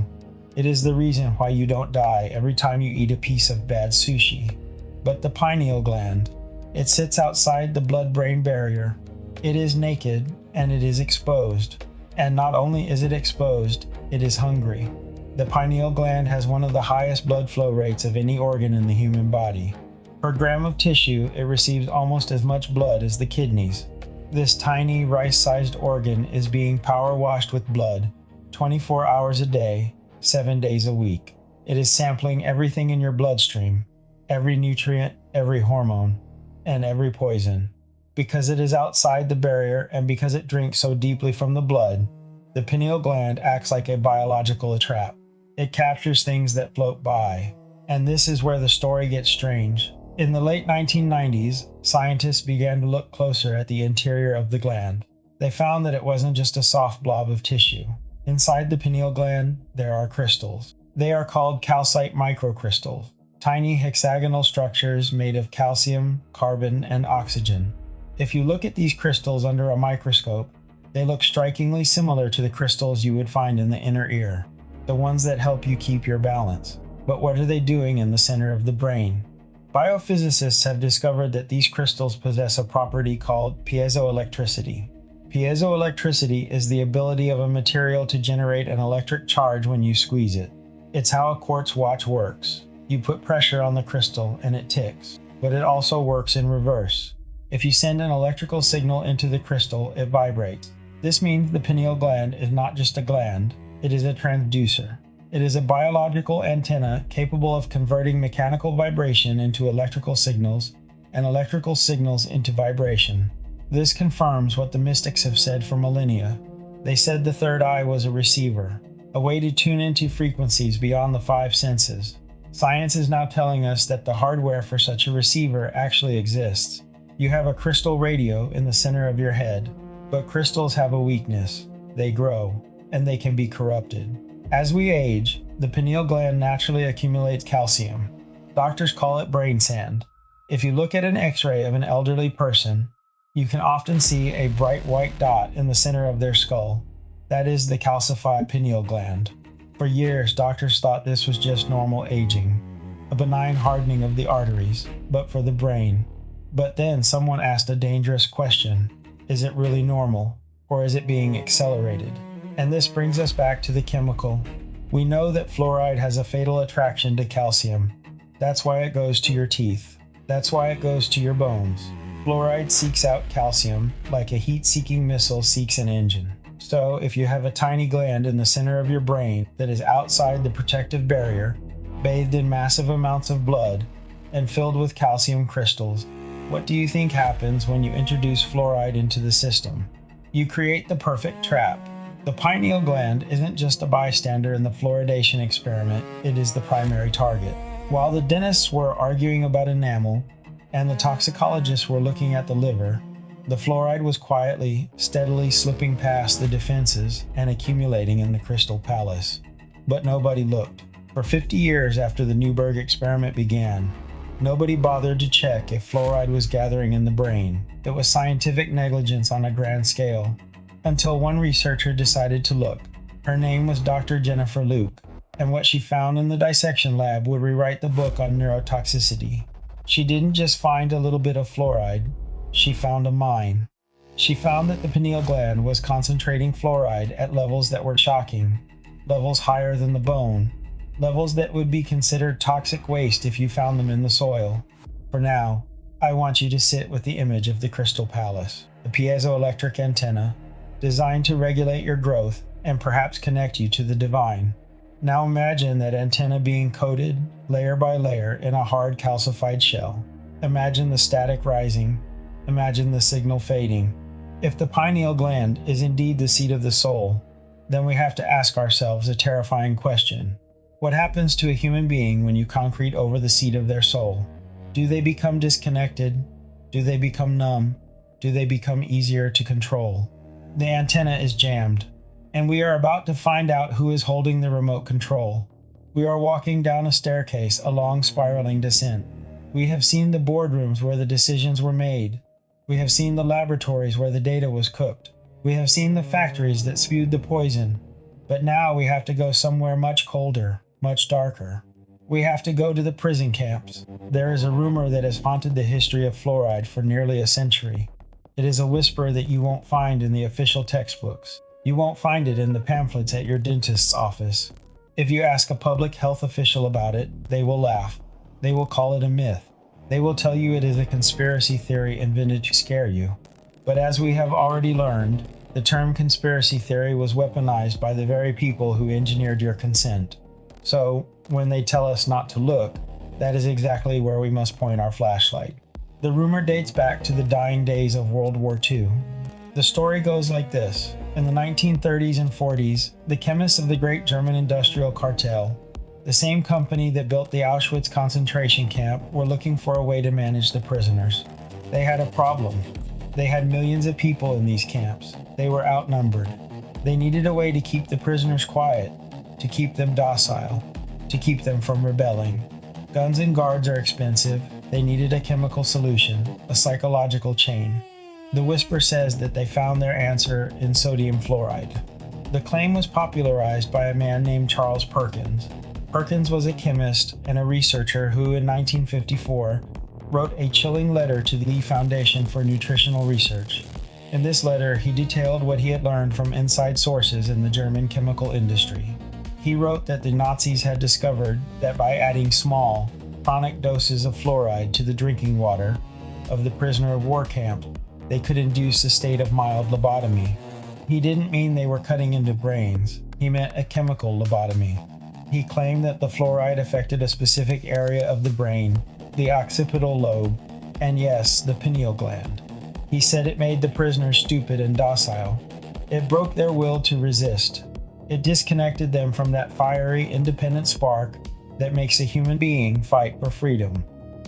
It is the reason why you don't die every time you eat a piece of bad sushi. But the pineal gland, it sits outside the blood-brain barrier. It is naked and it is exposed. And not only is it exposed, it is hungry. The pineal gland has one of the highest blood flow rates of any organ in the human body. Per gram of tissue, it receives almost as much blood as the kidneys. This tiny, rice-sized organ is being power washed with blood, 24 hours a day, 7 days a week. It is sampling everything in your bloodstream, every nutrient, every hormone, and every poison. Because it is outside the barrier and because it drinks so deeply from the blood, the pineal gland acts like a biological trap. It captures things that float by. And this is where the story gets strange. In the late 1990s, scientists began to look closer at the interior of the gland. They found that it wasn't just a soft blob of tissue. Inside the pineal gland, there are crystals. They are called calcite microcrystals, tiny hexagonal structures made of calcium, carbon, and oxygen. If you look at these crystals under a microscope, they look strikingly similar to the crystals you would find in the inner ear, the ones that help you keep your balance. But what are they doing in the center of the brain? Biophysicists have discovered that these crystals possess a property called piezoelectricity. Piezoelectricity is the ability of a material to generate an electric charge when you squeeze it. It's how a quartz watch works. You put pressure on the crystal and it ticks, but it also works in reverse. If you send an electrical signal into the crystal, it vibrates. This means the pineal gland is not just a gland, It is a transducer. It is a biological antenna capable of converting mechanical vibration into electrical signals and electrical signals into vibration. This confirms what the mystics have said for millennia. They said the third eye was a receiver, a way to tune into frequencies beyond the five senses. Science is now telling us that the hardware for such a receiver actually exists. You have a crystal radio in the center of your head, but crystals have a weakness. They grow, and they can be corrupted. As we age, the pineal gland naturally accumulates calcium. Doctors call it brain sand. If you look at an X-ray of an elderly person, you can often see a bright white dot in the center of their skull. That is the calcified pineal gland. For years, doctors thought this was just normal aging, a benign hardening of the arteries, but for the brain. But then someone asked a dangerous question. Is it really normal, or is it being accelerated? And this brings us back to the chemical. We know that fluoride has a fatal attraction to calcium. That's why it goes to your teeth. That's why it goes to your bones. Fluoride seeks out calcium like a heat-seeking missile seeks an engine. So if you have a tiny gland in the center of your brain that is outside the protective barrier, bathed in massive amounts of blood, and filled with calcium crystals, what do you think happens when you introduce fluoride into the system? You create the perfect trap. The pineal gland isn't just a bystander in the fluoridation experiment, it is the primary target. While the dentists were arguing about enamel, and the toxicologists were looking at the liver, the fluoride was quietly, steadily slipping past the defenses and accumulating in the crystal palace. But nobody looked. For 50 years after the Newberg experiment began, nobody bothered to check if fluoride was gathering in the brain. It was scientific negligence on a grand scale. Until one researcher decided to look. Her name was Dr. Jennifer Luke, and what she found in the dissection lab would rewrite the book on neurotoxicity. She didn't just find a little bit of fluoride, she found a mine. She found that the pineal gland was concentrating fluoride at levels that were shocking, levels higher than the bone, levels that would be considered toxic waste if you found them in the soil. For now, I want you to sit with the image of the Crystal Palace, the piezoelectric antenna, designed to regulate your growth and perhaps connect you to the divine. Now imagine that antenna being coated, layer by layer, in a hard calcified shell. Imagine the static rising. Imagine the signal fading. If the pineal gland is indeed the seat of the soul, then we have to ask ourselves a terrifying question. What happens to a human being when you concrete over the seat of their soul? Do they become disconnected? Do they become numb? Do they become easier to control? The antenna is jammed, and we are about to find out who is holding the remote control. We are walking down a staircase, a long spiraling descent. We have seen the boardrooms where the decisions were made. We have seen the laboratories where the data was cooked. We have seen the factories that spewed the poison. But now we have to go somewhere much colder, much darker. We have to go to the prison camps. There is a rumor that has haunted the history of fluoride for nearly a century. It is a whisper that you won't find in the official textbooks. You won't find it in the pamphlets at your dentist's office. If you ask a public health official about it, they will laugh. They will call it a myth. They will tell you it is a conspiracy theory invented to scare you. But as we have already learned, the term conspiracy theory was weaponized by the very people who engineered your consent. So, when they tell us not to look, that is exactly where we must point our flashlight. The rumor dates back to the dying days of World War II. The story goes like this. In the 1930s and 40s, the chemists of the great German industrial cartel, the same company that built the Auschwitz concentration camp, were looking for a way to manage the prisoners. They had a problem. They had millions of people in these camps. They were outnumbered. They needed a way to keep the prisoners quiet, to keep them docile, to keep them from rebelling. Guns and guards are expensive. They needed a chemical solution, a psychological chain. The whisper says that they found their answer in sodium fluoride. The claim was popularized by a man named Charles Perkins. Perkins was a chemist and a researcher who, in 1954, wrote a chilling letter to the Lee Foundation for Nutritional Research. In this letter, he detailed what he had learned from inside sources in the German chemical industry. He wrote that the Nazis had discovered that by adding small, chronic doses of fluoride to the drinking water of the prisoner of war camp, they could induce a state of mild lobotomy. He didn't mean they were cutting into brains. He meant a chemical lobotomy. He claimed that the fluoride affected a specific area of the brain, the occipital lobe, and yes, the pineal gland. He said it made the prisoners stupid and docile. It broke their will to resist. It disconnected them from that fiery, independent spark that makes a human being fight for freedom.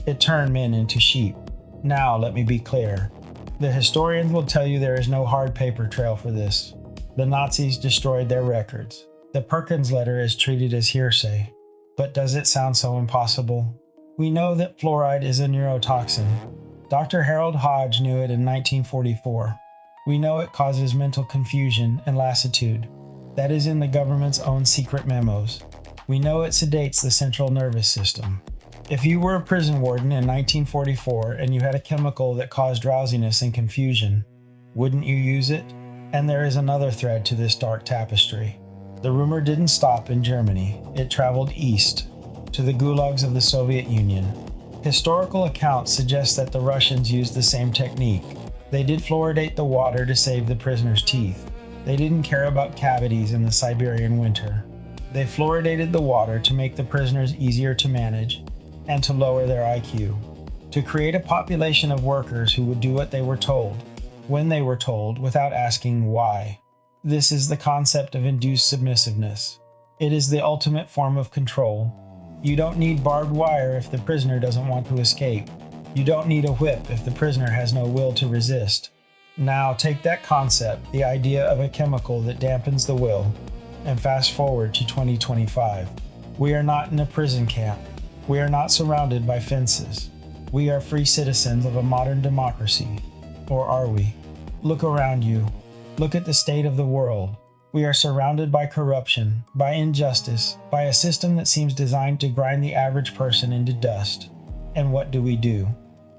It turned men into sheep. Now, let me be clear. The historians will tell you there is no hard paper trail for this. The Nazis destroyed their records. The Perkins letter is treated as hearsay. But does it sound so impossible? We know that fluoride is a neurotoxin. Dr. Harold Hodge knew it in 1944. We know it causes mental confusion and lassitude. That is in the government's own secret memos. We know it sedates the central nervous system. If you were a prison warden in 1944 and you had a chemical that caused drowsiness and confusion, wouldn't you use it? And there is another thread to this dark tapestry. The rumor didn't stop in Germany. It traveled east, to the gulags of the Soviet Union. Historical accounts suggest that the Russians used the same technique. They did fluoridate the water to save the prisoners' teeth. They didn't care about cavities in the Siberian winter. They fluoridated the water to make the prisoners easier to manage and to lower their IQ, to create a population of workers who would do what they were told, when they were told, without asking why. This is the concept of induced submissiveness. It is the ultimate form of control. You don't need barbed wire if the prisoner doesn't want to escape. You don't need a whip if the prisoner has no will to resist. Now take that concept, the idea of a chemical that dampens the will, and fast forward to 2025. We are not in a prison camp. We are not surrounded by fences. We are free citizens of a modern democracy. Or are we? Look around you. Look at the state of the world. We are surrounded by corruption, by injustice, by a system that seems designed to grind the average person into dust. And what do?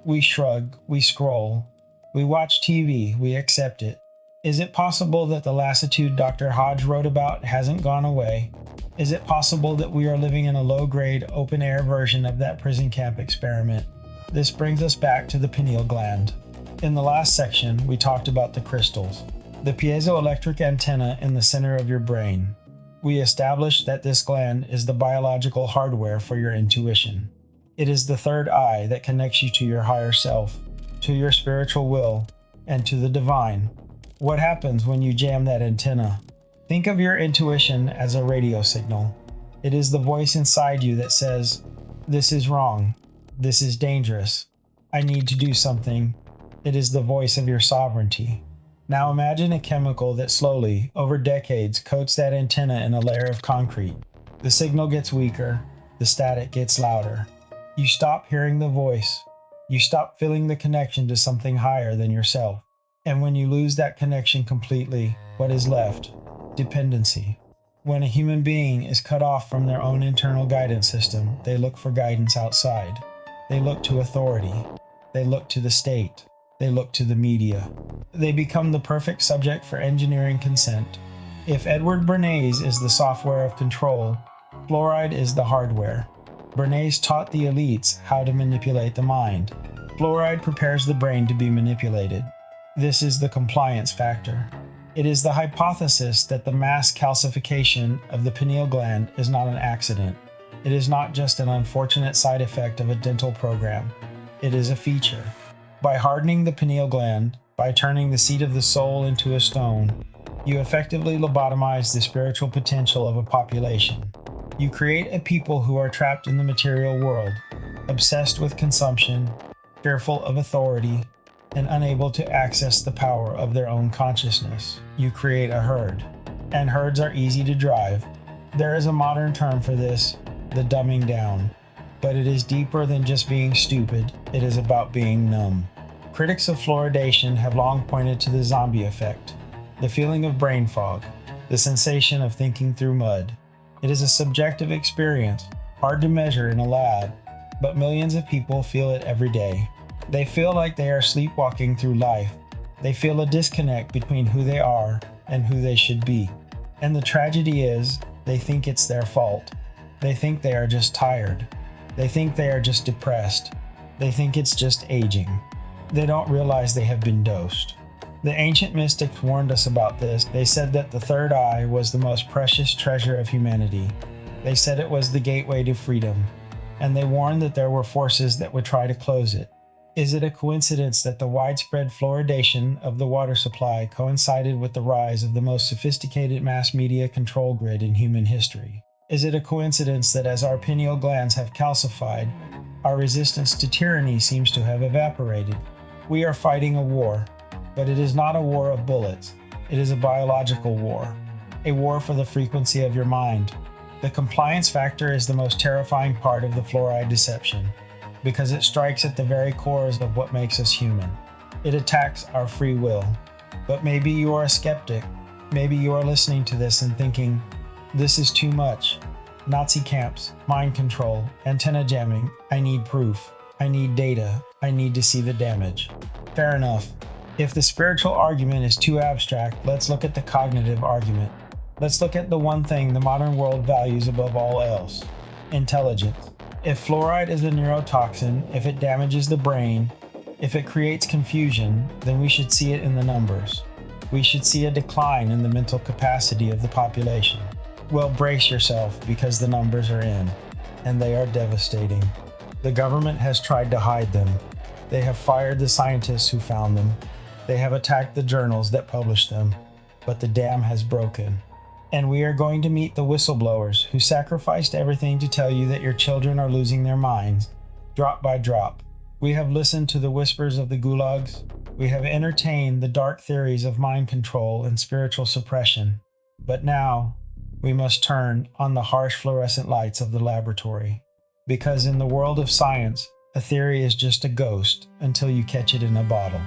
We shrug, we scroll, we watch TV, we accept it. Is it possible that the lassitude Dr. Hodge wrote about hasn't gone away? Is it possible that we are living in a low-grade, open-air version of that prison camp experiment? This brings us back to the pineal gland. In the last section, we talked about the crystals, the piezoelectric antenna in the center of your brain. We established that this gland is the biological hardware for your intuition. It is the third eye that connects you to your higher self, to your spiritual will, and to the divine. What happens when you jam that antenna? Think of your intuition as a radio signal. It is the voice inside you that says, "This is wrong. This is dangerous. I need to do something." It is the voice of your sovereignty. Now imagine a chemical that slowly, over decades, coats that antenna in a layer of concrete. The signal gets weaker. The static gets louder. You stop hearing the voice. You stop feeling the connection to something higher than yourself. And when you lose that connection completely, what is left? Dependency. When a human being is cut off from their own internal guidance system, they look for guidance outside. They look to authority. They look to the state. They look to the media. They become the perfect subject for engineering consent. If Edward Bernays is the software of control, fluoride is the hardware. Bernays taught the elites how to manipulate the mind. Fluoride prepares the brain to be manipulated. This is the compliance factor. It is the hypothesis that the mass calcification of the pineal gland is not an accident. It is not just an unfortunate side effect of a dental program. It is a feature. By hardening the pineal gland, by turning the seat of the soul into a stone, you effectively lobotomize the spiritual potential of a population. You create a people who are trapped in the material world, obsessed with consumption, fearful of authority, and unable to access the power of their own consciousness. You create a herd. And herds are easy to drive. There is a modern term for this, the dumbing down. But it is deeper than just being stupid. It is about being numb. Critics of fluoridation have long pointed to the zombie effect, the feeling of brain fog, the sensation of thinking through mud. It is a subjective experience, hard to measure in a lab, but millions of people feel it every day. They feel like they are sleepwalking through life. They feel a disconnect between who they are and who they should be. And the tragedy is, they think it's their fault. They think they are just tired. They think they are just depressed. They think it's just aging. They don't realize they have been dosed. The ancient mystics warned us about this. They said that the third eye was the most precious treasure of humanity. They said it was the gateway to freedom, and they warned that there were forces that would try to close it. Is it a coincidence that the widespread fluoridation of the water supply coincided with the rise of the most sophisticated mass media control grid in human history? Is it a coincidence that as our pineal glands have calcified, our resistance to tyranny seems to have evaporated? We are fighting a war, but it is not a war of bullets. It is a biological war, a war for the frequency of your mind. The compliance factor is the most terrifying part of the fluoride deception, because it strikes at the very cores of what makes us human. It attacks our free will. But maybe you are a skeptic. Maybe you are listening to this and thinking, this is too much. Nazi camps, mind control, antenna jamming. I need proof. I need data. I need to see the damage. Fair enough. If the spiritual argument is too abstract, let's look at the cognitive argument. Let's look at the one thing the modern world values above all else: intelligence. If fluoride is a neurotoxin, if it damages the brain, if it creates confusion, then we should see it in the numbers. We should see a decline in the mental capacity of the population. Well, brace yourself, because the numbers are in, and they are devastating. The government has tried to hide them. They have fired the scientists who found them. They have attacked the journals that published them. But the dam has broken. And we are going to meet the whistleblowers who sacrificed everything to tell you that your children are losing their minds, drop by drop. We have listened to the whispers of the gulags. We have entertained the dark theories of mind control and spiritual suppression. But now, we must turn on the harsh fluorescent lights of the laboratory. Because in the world of science, a theory is just a ghost until you catch it in a bottle.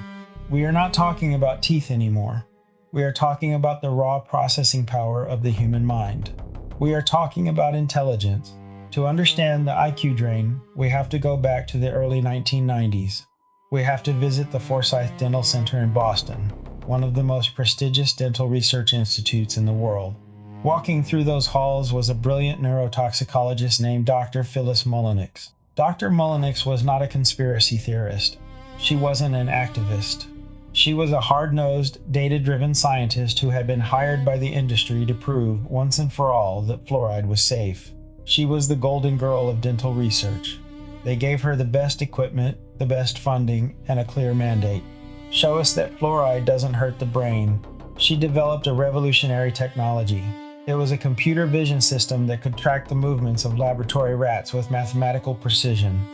We are not talking about teeth anymore. We are talking about the raw processing power of the human mind. We are talking about intelligence. To understand the IQ drain, we have to go back to the early 1990s. We have to visit the Forsyth Dental Center in Boston, one of the most prestigious dental research institutes in the world. Walking through those halls was a brilliant neurotoxicologist named Dr. Phyllis Mullenix. Dr. Mullenix was not a conspiracy theorist. She wasn't an activist. She was a hard-nosed, data-driven scientist who had been hired by the industry to prove once and for all that fluoride was safe. She was the golden girl of dental research. They gave her the best equipment, the best funding, and a clear mandate. Show us that fluoride doesn't hurt the brain. She developed a revolutionary technology. It was a computer vision system that could track the movements of laboratory rats with mathematical precision.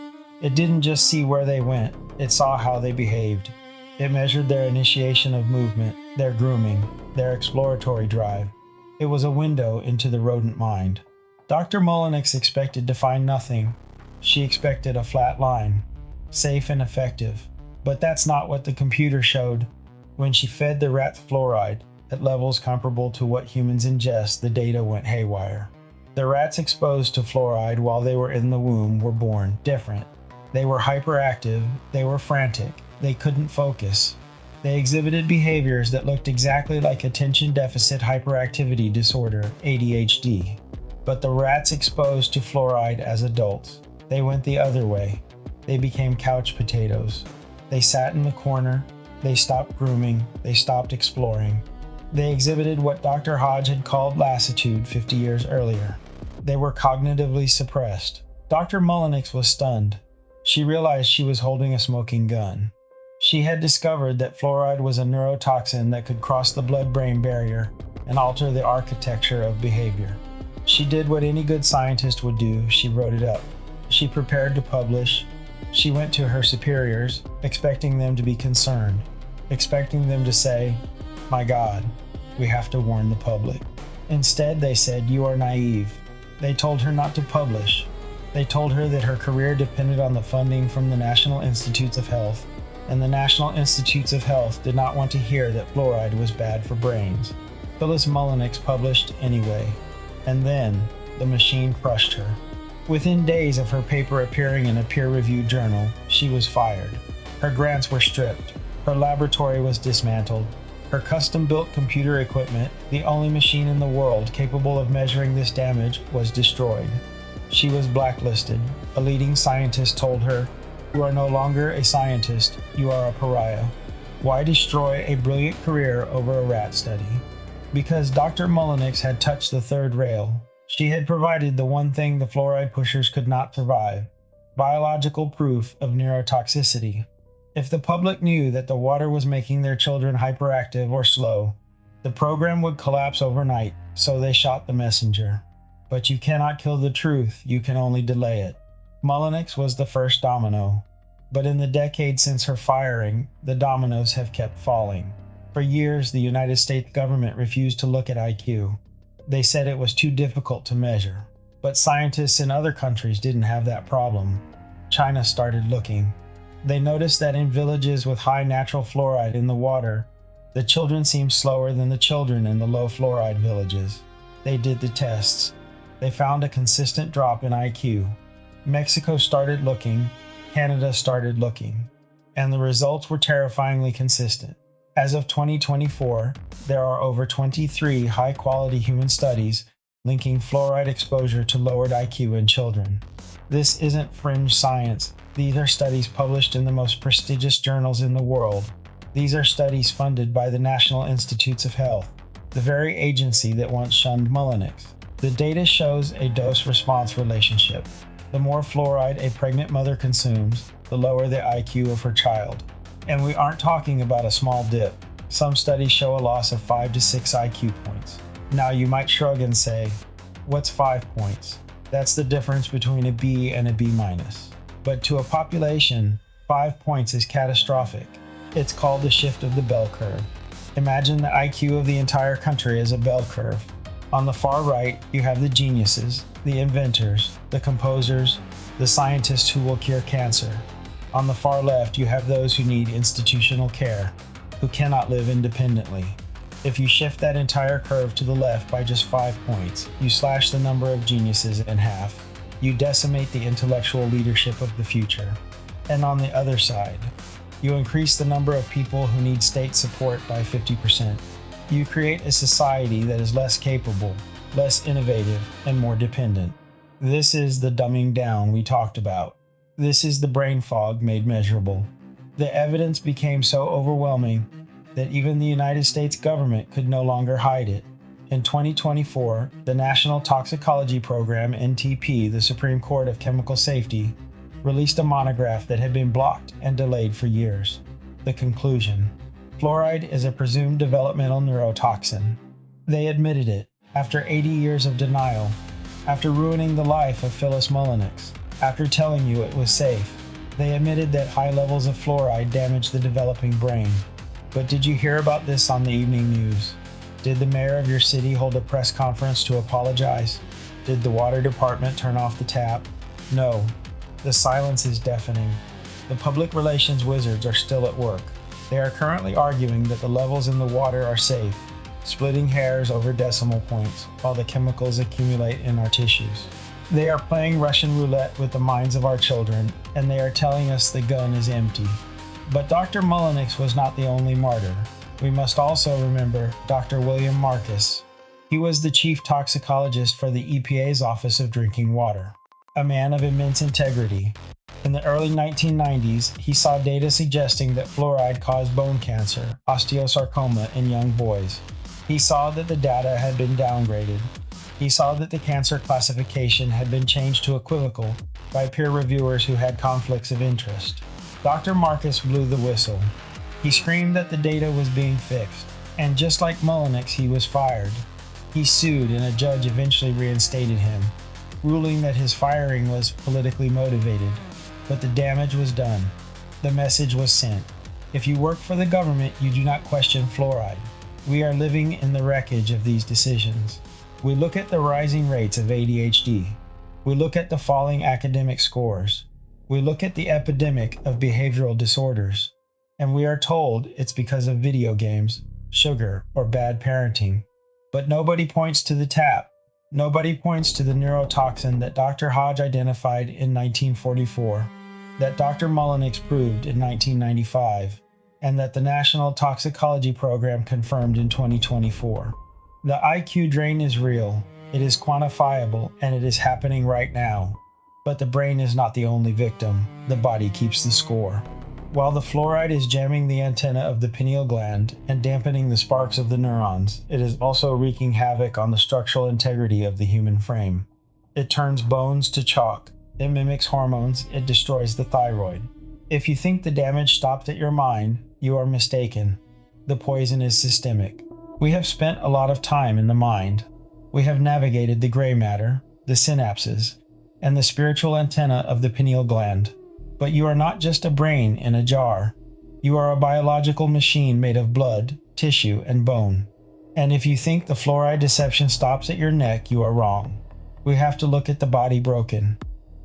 It didn't just see where they went, it saw how they behaved. It measured their initiation of movement, their grooming, their exploratory drive. It was a window into the rodent mind. Dr. Mullenix expected to find nothing. She expected a flat line, safe and effective. But that's not what the computer showed. When she fed the rats fluoride at levels comparable to what humans ingest, the data went haywire. The rats exposed to fluoride while they were in the womb were born different. They were hyperactive, they were frantic, they couldn't focus. They exhibited behaviors that looked exactly like attention deficit hyperactivity disorder, ADHD. But the rats exposed to fluoride as adults, they went the other way. They became couch potatoes. They sat in the corner, they stopped grooming, they stopped exploring. They exhibited what Dr. Hodge had called lassitude 50 years earlier. They were cognitively suppressed. Dr. Mullenix was stunned. She realized she was holding a smoking gun. She had discovered that fluoride was a neurotoxin that could cross the blood-brain barrier and alter the architecture of behavior. She did what any good scientist would do. She wrote it up. She prepared to publish. She went to her superiors, expecting them to be concerned, expecting them to say, "My God, we have to warn the public." Instead, they said, "You are naive." They told her not to publish. They told her that her career depended on the funding from the National Institutes of Health, and the National Institutes of Health did not want to hear that fluoride was bad for brains. Phyllis Mullenix published anyway, and then the machine crushed her. Within days of her paper appearing in a peer-reviewed journal, she was fired. Her grants were stripped. Her laboratory was dismantled. Her custom-built computer equipment, the only machine in the world capable of measuring this damage, was destroyed. She was blacklisted. A leading scientist told her, "You are no longer a scientist, you are a pariah." Why destroy a brilliant career over a rat study? Because Dr. Mullenix had touched the third rail. She had provided the one thing the fluoride pushers could not survive: biological proof of neurotoxicity. If the public knew that the water was making their children hyperactive or slow, the program would collapse overnight, so they shot the messenger. But you cannot kill the truth, you can only delay it. Mullenix was the first domino. But in the decades since her firing, the dominoes have kept falling. For years, the United States government refused to look at IQ. They said it was too difficult to measure. But scientists in other countries didn't have that problem. China started looking. They noticed that in villages with high natural fluoride in the water, the children seemed slower than the children in the low fluoride villages. They did the tests. They found a consistent drop in IQ. Mexico started looking, Canada started looking, and the results were terrifyingly consistent. As of 2024, there are over 23 high-quality human studies linking fluoride exposure to lowered IQ in children. This isn't fringe science. These are studies published in the most prestigious journals in the world. These are studies funded by the National Institutes of Health, the very agency that once shunned Mullenix. The data shows a dose-response relationship. The more fluoride a pregnant mother consumes, the lower the IQ of her child. And we aren't talking about a small dip. Some studies show a loss of 5 to 6 IQ points. Now you might shrug and say, what's 5 points? That's the difference between a B and a B minus. But to a population, 5 points is catastrophic. It's called the shift of the bell curve. Imagine the IQ of the entire country as a bell curve. On the far right, you have the geniuses, the inventors, the composers, the scientists who will cure cancer. On the far left, you have those who need institutional care, who cannot live independently. If you shift that entire curve to the left by just 5 points, you slash the number of geniuses in half. You decimate the intellectual leadership of the future. And on the other side, you increase the number of people who need state support by 50%. You create a society that is less capable, less innovative, and more dependent. This is the dumbing down we talked about. This is the brain fog made measurable. The evidence became so overwhelming that even the United States government could no longer hide it. In 2024, the National Toxicology Program, NTP, the Supreme Court of Chemical Safety, released a monograph that had been blocked and delayed for years. The conclusion: fluoride is a presumed developmental neurotoxin. They admitted it after 80 years of denial, after ruining the life of Phyllis Mullenix, after telling you it was safe. They admitted that high levels of fluoride damage the developing brain. But did you hear about this on the evening news? Did the mayor of your city hold a press conference to apologize? Did the water department turn off the tap? No. The silence is deafening. The public relations wizards are still at work. They are currently arguing that the levels in the water are safe, splitting hairs over decimal points while the chemicals accumulate in our tissues. They are playing Russian roulette with the minds of our children, and they are telling us the gun is empty. But Dr. Mullenix was not the only martyr. We must also remember Dr. William Marcus. He was the chief toxicologist for the EPA's Office of Drinking Water, a man of immense integrity. In the early 1990s, he saw data suggesting that fluoride caused bone cancer, osteosarcoma, in young boys. He saw that the data had been downgraded. He saw that the cancer classification had been changed to equivocal by peer reviewers who had conflicts of interest. Dr. Marcus blew the whistle. He screamed that the data was being fixed, and just like Mullenix, he was fired. He sued, and a judge eventually reinstated him, ruling that his firing was politically motivated. But the damage was done. The message was sent. If you work for the government, you do not question fluoride. We are living in the wreckage of these decisions. We look at the rising rates of ADHD. We look at the falling academic scores. We look at the epidemic of behavioral disorders. And we are told it's because of video games, sugar, or bad parenting. But nobody points to the tap. Nobody points to the neurotoxin that Dr. Hodge identified in 1944, that Dr. Mullenix proved in 1995, and that the National Toxicology Program confirmed in 2024. The IQ drain is real, it is quantifiable, and it is happening right now. But the brain is not the only victim. The body keeps the score. While the fluoride is jamming the antenna of the pineal gland and dampening the sparks of the neurons, it is also wreaking havoc on the structural integrity of the human frame. It turns bones to chalk, it mimics hormones, it destroys the thyroid. If you think the damage stopped at your mind, you are mistaken. The poison is systemic. We have spent a lot of time in the mind. We have navigated the gray matter, the synapses, and the spiritual antenna of the pineal gland. But you are not just a brain in a jar. You are a biological machine made of blood, tissue, and bone. And if you think the fluoride deception stops at your neck, you are wrong. We have to look at the body broken.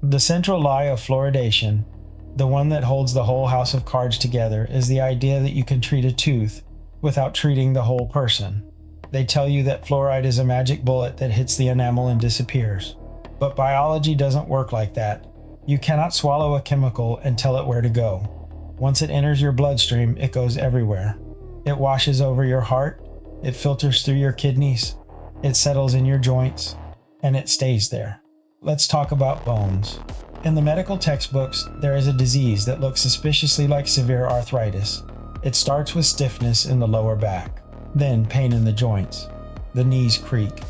The central lie of fluoridation, the one that holds the whole house of cards together, is the idea that you can treat a tooth without treating the whole person. They tell you that fluoride is a magic bullet that hits the enamel and disappears. But biology doesn't work like that. You cannot swallow a chemical and tell it where to go. Once it enters your bloodstream, it goes everywhere. It washes over your heart, it filters through your kidneys, it settles in your joints, and it stays there. Let's talk about bones. In the medical textbooks, there is a disease that looks suspiciously like severe arthritis. It starts with stiffness in the lower back, then pain in the joints. The knees creak,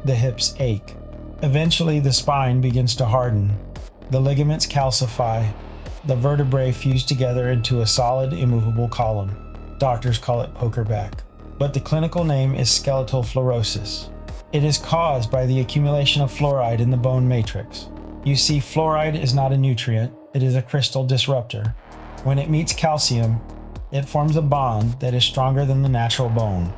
the hips ache. Eventually, the spine begins to harden. The ligaments calcify. The vertebrae fuse together into a solid, immovable column. Doctors call it poker back. But the clinical name is skeletal fluorosis. It is caused by the accumulation of fluoride in the bone matrix. You see, fluoride is not a nutrient, it is a crystal disruptor. When it meets calcium, it forms a bond that is stronger than the natural bone.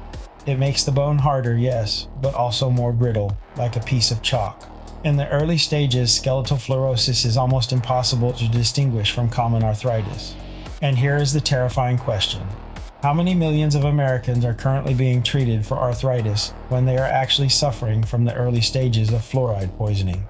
It makes the bone harder, yes, but also more brittle, like a piece of chalk. In the early stages, skeletal fluorosis is almost impossible to distinguish from common arthritis. And here is the terrifying question. How many millions of Americans are currently being treated for arthritis when they are actually suffering from the early stages of fluoride poisoning?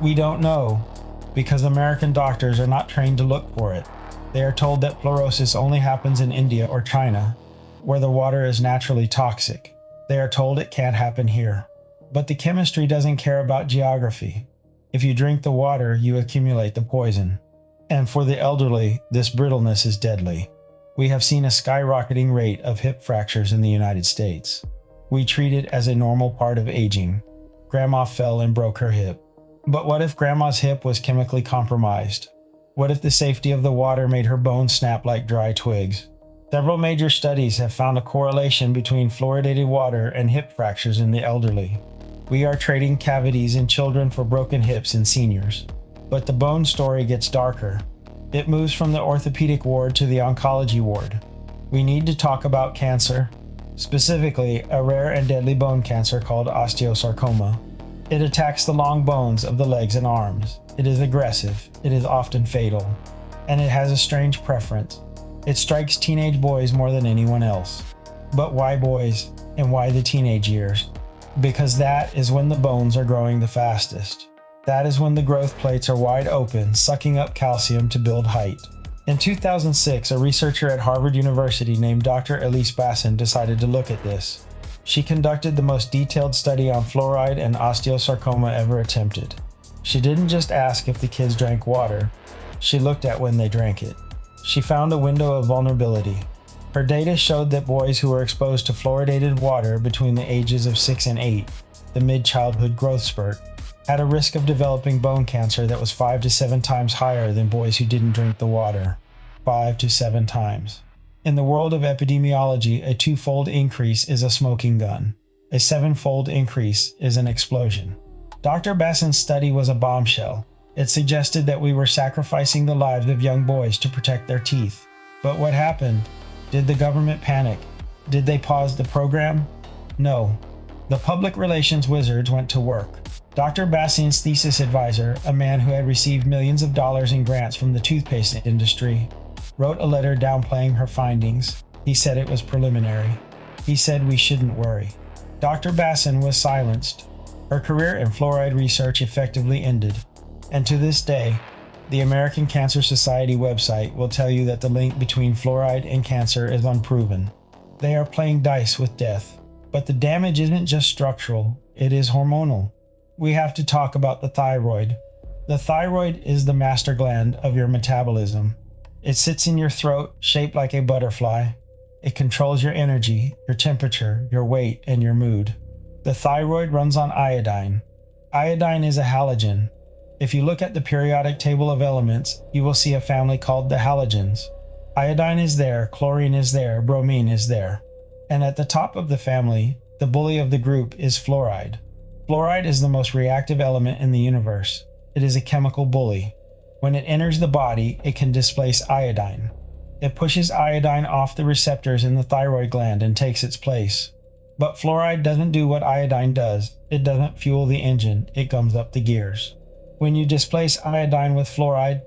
We don't know, because American doctors are not trained to look for it. They are told that fluorosis only happens in India or China, where the water is naturally toxic. They are told it can't happen here. But the chemistry doesn't care about geography. If you drink the water, you accumulate the poison. And for the elderly, this brittleness is deadly. We have seen a skyrocketing rate of hip fractures in the United States. We treat it as a normal part of aging. Grandma fell and broke her hip. But what if Grandma's hip was chemically compromised? What if the safety of the water made her bones snap like dry twigs? Several major studies have found a correlation between fluoridated water and hip fractures in the elderly. We are trading cavities in children for broken hips in seniors. But the bone story gets darker. It moves from the orthopedic ward to the oncology ward. We need to talk about cancer, specifically a rare and deadly bone cancer called osteosarcoma. It attacks the long bones of the legs and arms. It is aggressive, it is often fatal, and it has a strange preference. It strikes teenage boys more than anyone else. But why boys, and why the teenage years? Because that is when the bones are growing the fastest. That is when the growth plates are wide open, sucking up calcium to build height. In 2006, a researcher at Harvard University named Dr. Elise Bassin decided to look at this. She conducted the most detailed study on fluoride and osteosarcoma ever attempted. She didn't just ask if the kids drank water, she looked at when they drank it. She found a window of vulnerability. Her data showed that boys who were exposed to fluoridated water between the ages of 6 and 8, the mid-childhood growth spurt, had a risk of developing bone cancer that was 5 to 7 times higher than boys who didn't drink the water. 5 to 7 times. In the world of epidemiology, a 2-fold increase is a smoking gun. A 7-fold increase is an explosion. Dr. Bassin's study was a bombshell. It suggested that we were sacrificing the lives of young boys to protect their teeth. But what happened? Did the government panic? Did they pause the program? No. The public relations wizards went to work. Dr. Bassin's thesis advisor, a man who had received millions of dollars in grants from the toothpaste industry, wrote a letter downplaying her findings. He said it was preliminary. He said we shouldn't worry. Dr. Bassin was silenced. Her career in fluoride research effectively ended. And to this day, the American Cancer Society website will tell you that the link between fluoride and cancer is unproven. They are playing dice with death. But the damage isn't just structural, it is hormonal. We have to talk about the thyroid. The thyroid is the master gland of your metabolism. It sits in your throat, shaped like a butterfly. It controls your energy, your temperature, your weight, and your mood. The thyroid runs on iodine. Iodine is a halogen. If you look at the periodic table of elements, you will see a family called the halogens. Iodine is there, chlorine is there, bromine is there. And at the top of the family, the bully of the group is fluoride. Fluoride is the most reactive element in the universe. It is a chemical bully. When it enters the body, it can displace iodine. It pushes iodine off the receptors in the thyroid gland and takes its place. But fluoride doesn't do what iodine does. It doesn't fuel the engine, it gums up the gears. When you displace iodine with fluoride,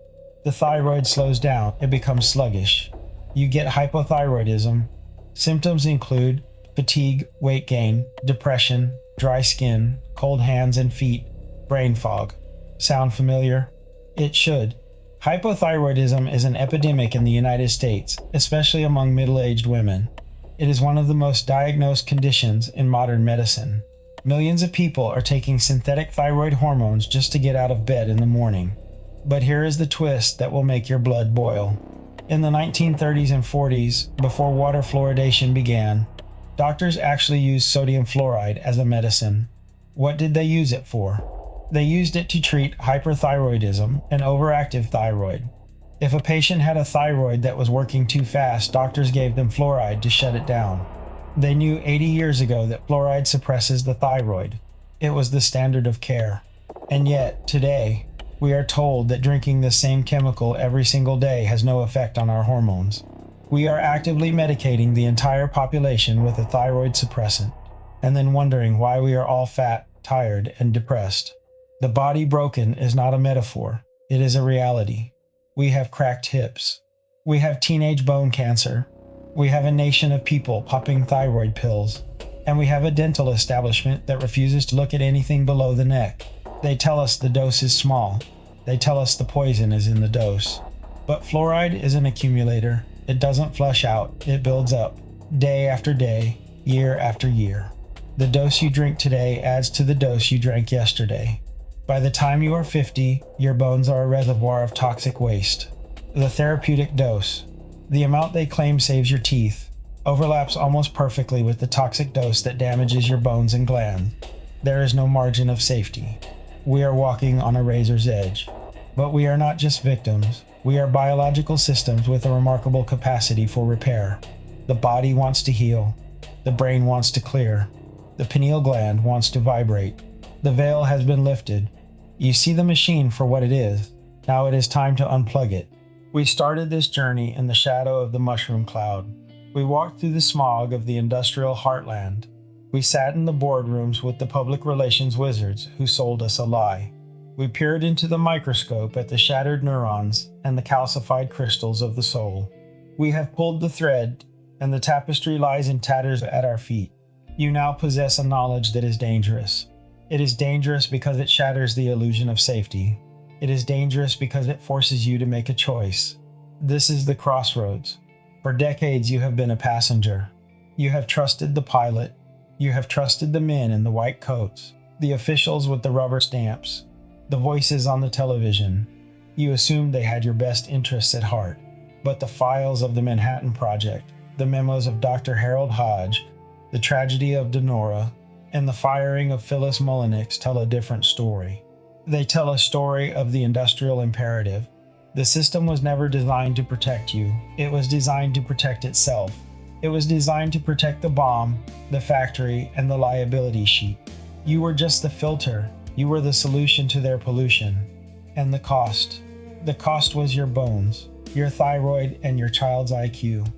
the thyroid slows down, it becomes sluggish. You get hypothyroidism. Symptoms include fatigue, weight gain, depression, dry skin, cold hands and feet, brain fog. Sound familiar? It should. Hypothyroidism is an epidemic in the United States, especially among middle-aged women. It is one of the most diagnosed conditions in modern medicine. Millions of people are taking synthetic thyroid hormones just to get out of bed in the morning. But here is the twist that will make your blood boil. In the 1930s and 40s, before water fluoridation began, doctors actually used sodium fluoride as a medicine. What did they use it for? They used it to treat hyperthyroidism, an overactive thyroid. If a patient had a thyroid that was working too fast, doctors gave them fluoride to shut it down. They knew 80 years ago that fluoride suppresses the thyroid. It was the standard of care. And yet, today, we are told that drinking the same chemical every single day has no effect on our hormones. We are actively medicating the entire population with a thyroid suppressant, and then wondering why we are all fat, tired, and depressed. The body broken is not a metaphor. It is a reality. We have cracked hips. We have teenage bone cancer. We have a nation of people popping thyroid pills. And we have a dental establishment that refuses to look at anything below the neck. They tell us the dose is small. They tell us the poison is in the dose. But fluoride is an accumulator. It doesn't flush out. It builds up, day after day, year after year. The dose you drink today adds to the dose you drank yesterday. By the time you are 50, your bones are a reservoir of toxic waste. The therapeutic dose, the amount they claim saves your teeth, overlaps almost perfectly with the toxic dose that damages your bones and glands. There is no margin of safety. We are walking on a razor's edge. But we are not just victims. We are biological systems with a remarkable capacity for repair. The body wants to heal. The brain wants to clear. The pineal gland wants to vibrate. The veil has been lifted. You see the machine for what it is. Now it is time to unplug it. We started this journey in the shadow of the mushroom cloud. We walked through the smog of the industrial heartland. We sat in the boardrooms with the public relations wizards who sold us a lie. We peered into the microscope at the shattered neurons and the calcified crystals of the soul. We have pulled the thread, and the tapestry lies in tatters at our feet. You now possess a knowledge that is dangerous. It is dangerous because it shatters the illusion of safety. It is dangerous because it forces you to make a choice. This is the crossroads. For decades you have been a passenger. You have trusted the pilot. You have trusted the men in the white coats, the officials with the rubber stamps, the voices on the television. You assumed they had your best interests at heart. But the files of the Manhattan Project, the memos of Dr. Harold Hodge, the tragedy of Denora, and the firing of Phyllis Mullenix tell a different story. They tell a story of the industrial imperative. The system was never designed to protect you. It was designed to protect itself. It was designed to protect the bomb, the factory, and the liability sheet. You were just the filter. You were the solution to their pollution. And the cost. The cost was your bones, your thyroid, and your child's IQ.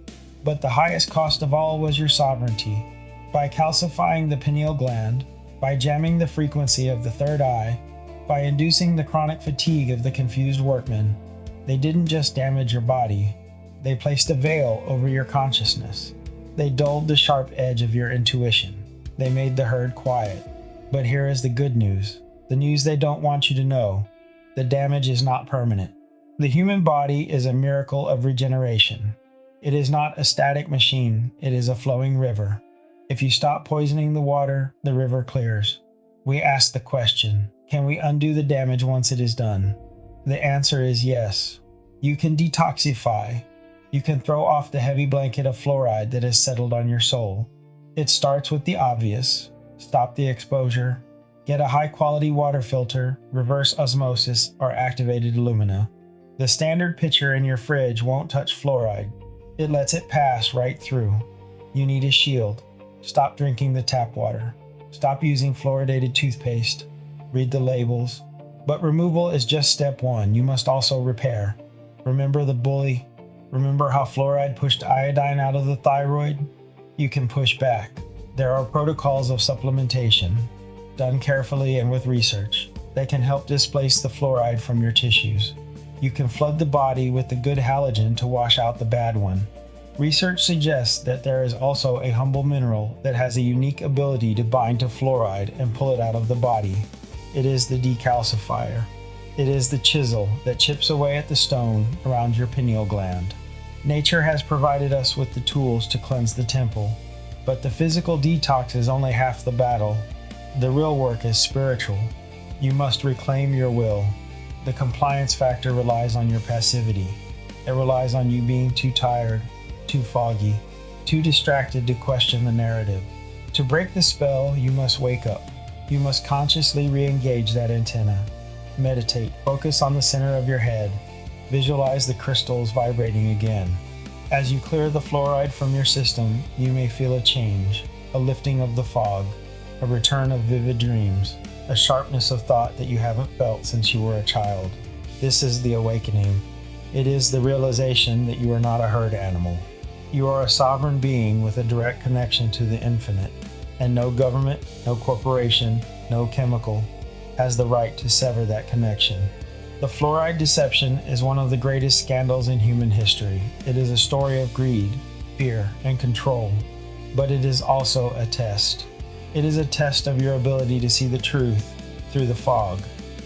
But the highest cost of all was your sovereignty. By calcifying the pineal gland, by jamming the frequency of the third eye, by inducing the chronic fatigue of the confused workman, they didn't just damage your body, they placed a veil over your consciousness. They dulled the sharp edge of your intuition. They made the herd quiet. But here is the good news, the news they don't want you to know. The damage is not permanent. The human body is a miracle of regeneration. It is not a static machine, it is a flowing river. If you stop poisoning the water, the river clears. We ask the question, can we undo the damage once it is done? The answer is yes. You can detoxify. You can throw off the heavy blanket of fluoride that has settled on your soul. It starts with the obvious. Stop the exposure. Get a high-quality water filter, reverse osmosis, or activated alumina. The standard pitcher in your fridge won't touch fluoride. It lets it pass right through. You need a shield. Stop drinking the tap water. Stop using fluoridated toothpaste. Read the labels. But removal is just step one. You must also repair. Remember the bully? Remember how fluoride pushed iodine out of the thyroid? You can push back. There are protocols of supplementation, done carefully and with research, that can help displace the fluoride from your tissues. You can flood the body with the good halogen to wash out the bad one. Research suggests that there is also a humble mineral that has a unique ability to bind to fluoride and pull it out of the body. It is the decalcifier. It is the chisel that chips away at the stone around your pineal gland. Nature has provided us with the tools to cleanse the temple, but the physical detox is only half the battle. The real work is spiritual. You must reclaim your will. The compliance factor relies on your passivity. It relies on you being too tired, too foggy, too distracted to question the narrative. To break the spell, you must wake up. You must consciously re-engage that antenna. Meditate. Focus on the center of your head. Visualize the crystals vibrating again. As you clear the fluoride from your system, you may feel a change, a lifting of the fog, a return of vivid dreams, a sharpness of thought that you haven't felt since you were a child. This is the awakening. It is the realization that you are not a herd animal. You are a sovereign being with a direct connection to the infinite, and no government, no corporation, no chemical has the right to sever that connection. The fluoride deception is one of the greatest scandals in human history. It is a story of greed, fear, and control, but it is also a test. It is a test of your ability to see the truth through the fog.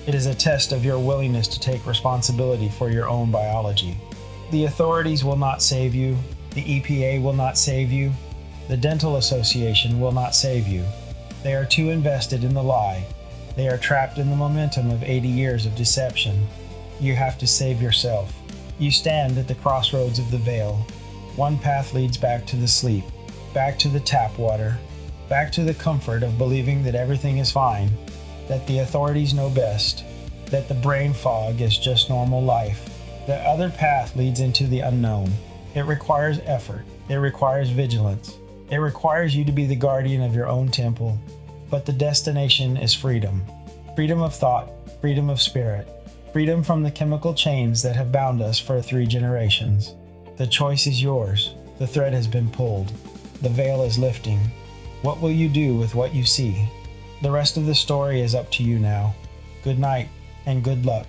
It is a test of your willingness to take responsibility for your own biology. The authorities will not save you. The EPA will not save you. The Dental Association will not save you. They are too invested in the lie. They are trapped in the momentum of 80 years of deception. You have to save yourself. You stand at the crossroads of the veil. One path leads back to the sleep, back to the tap water, back to the comfort of believing that everything is fine, that the authorities know best, that the brain fog is just normal life. The other path leads into the unknown. It requires effort. It requires vigilance. It requires you to be the guardian of your own temple. But the destination is freedom. Freedom of thought, freedom of spirit, freedom from the chemical chains that have bound us for 3 generations. The choice is yours. The thread has been pulled. The veil is lifting. What will you do with what you see? The rest of the story is up to you now. Good night and good luck.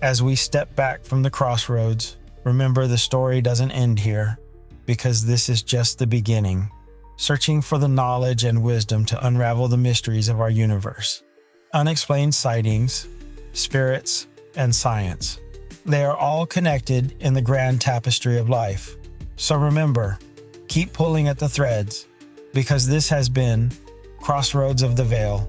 As we step back from the crossroads, remember the story doesn't end here, because this is just the beginning. Searching for the knowledge and wisdom to unravel the mysteries of our universe. Unexplained sightings, spirits, and science. They are all connected in the grand tapestry of life. So remember, keep pulling at the threads, because this has been Crossroads of the Veil.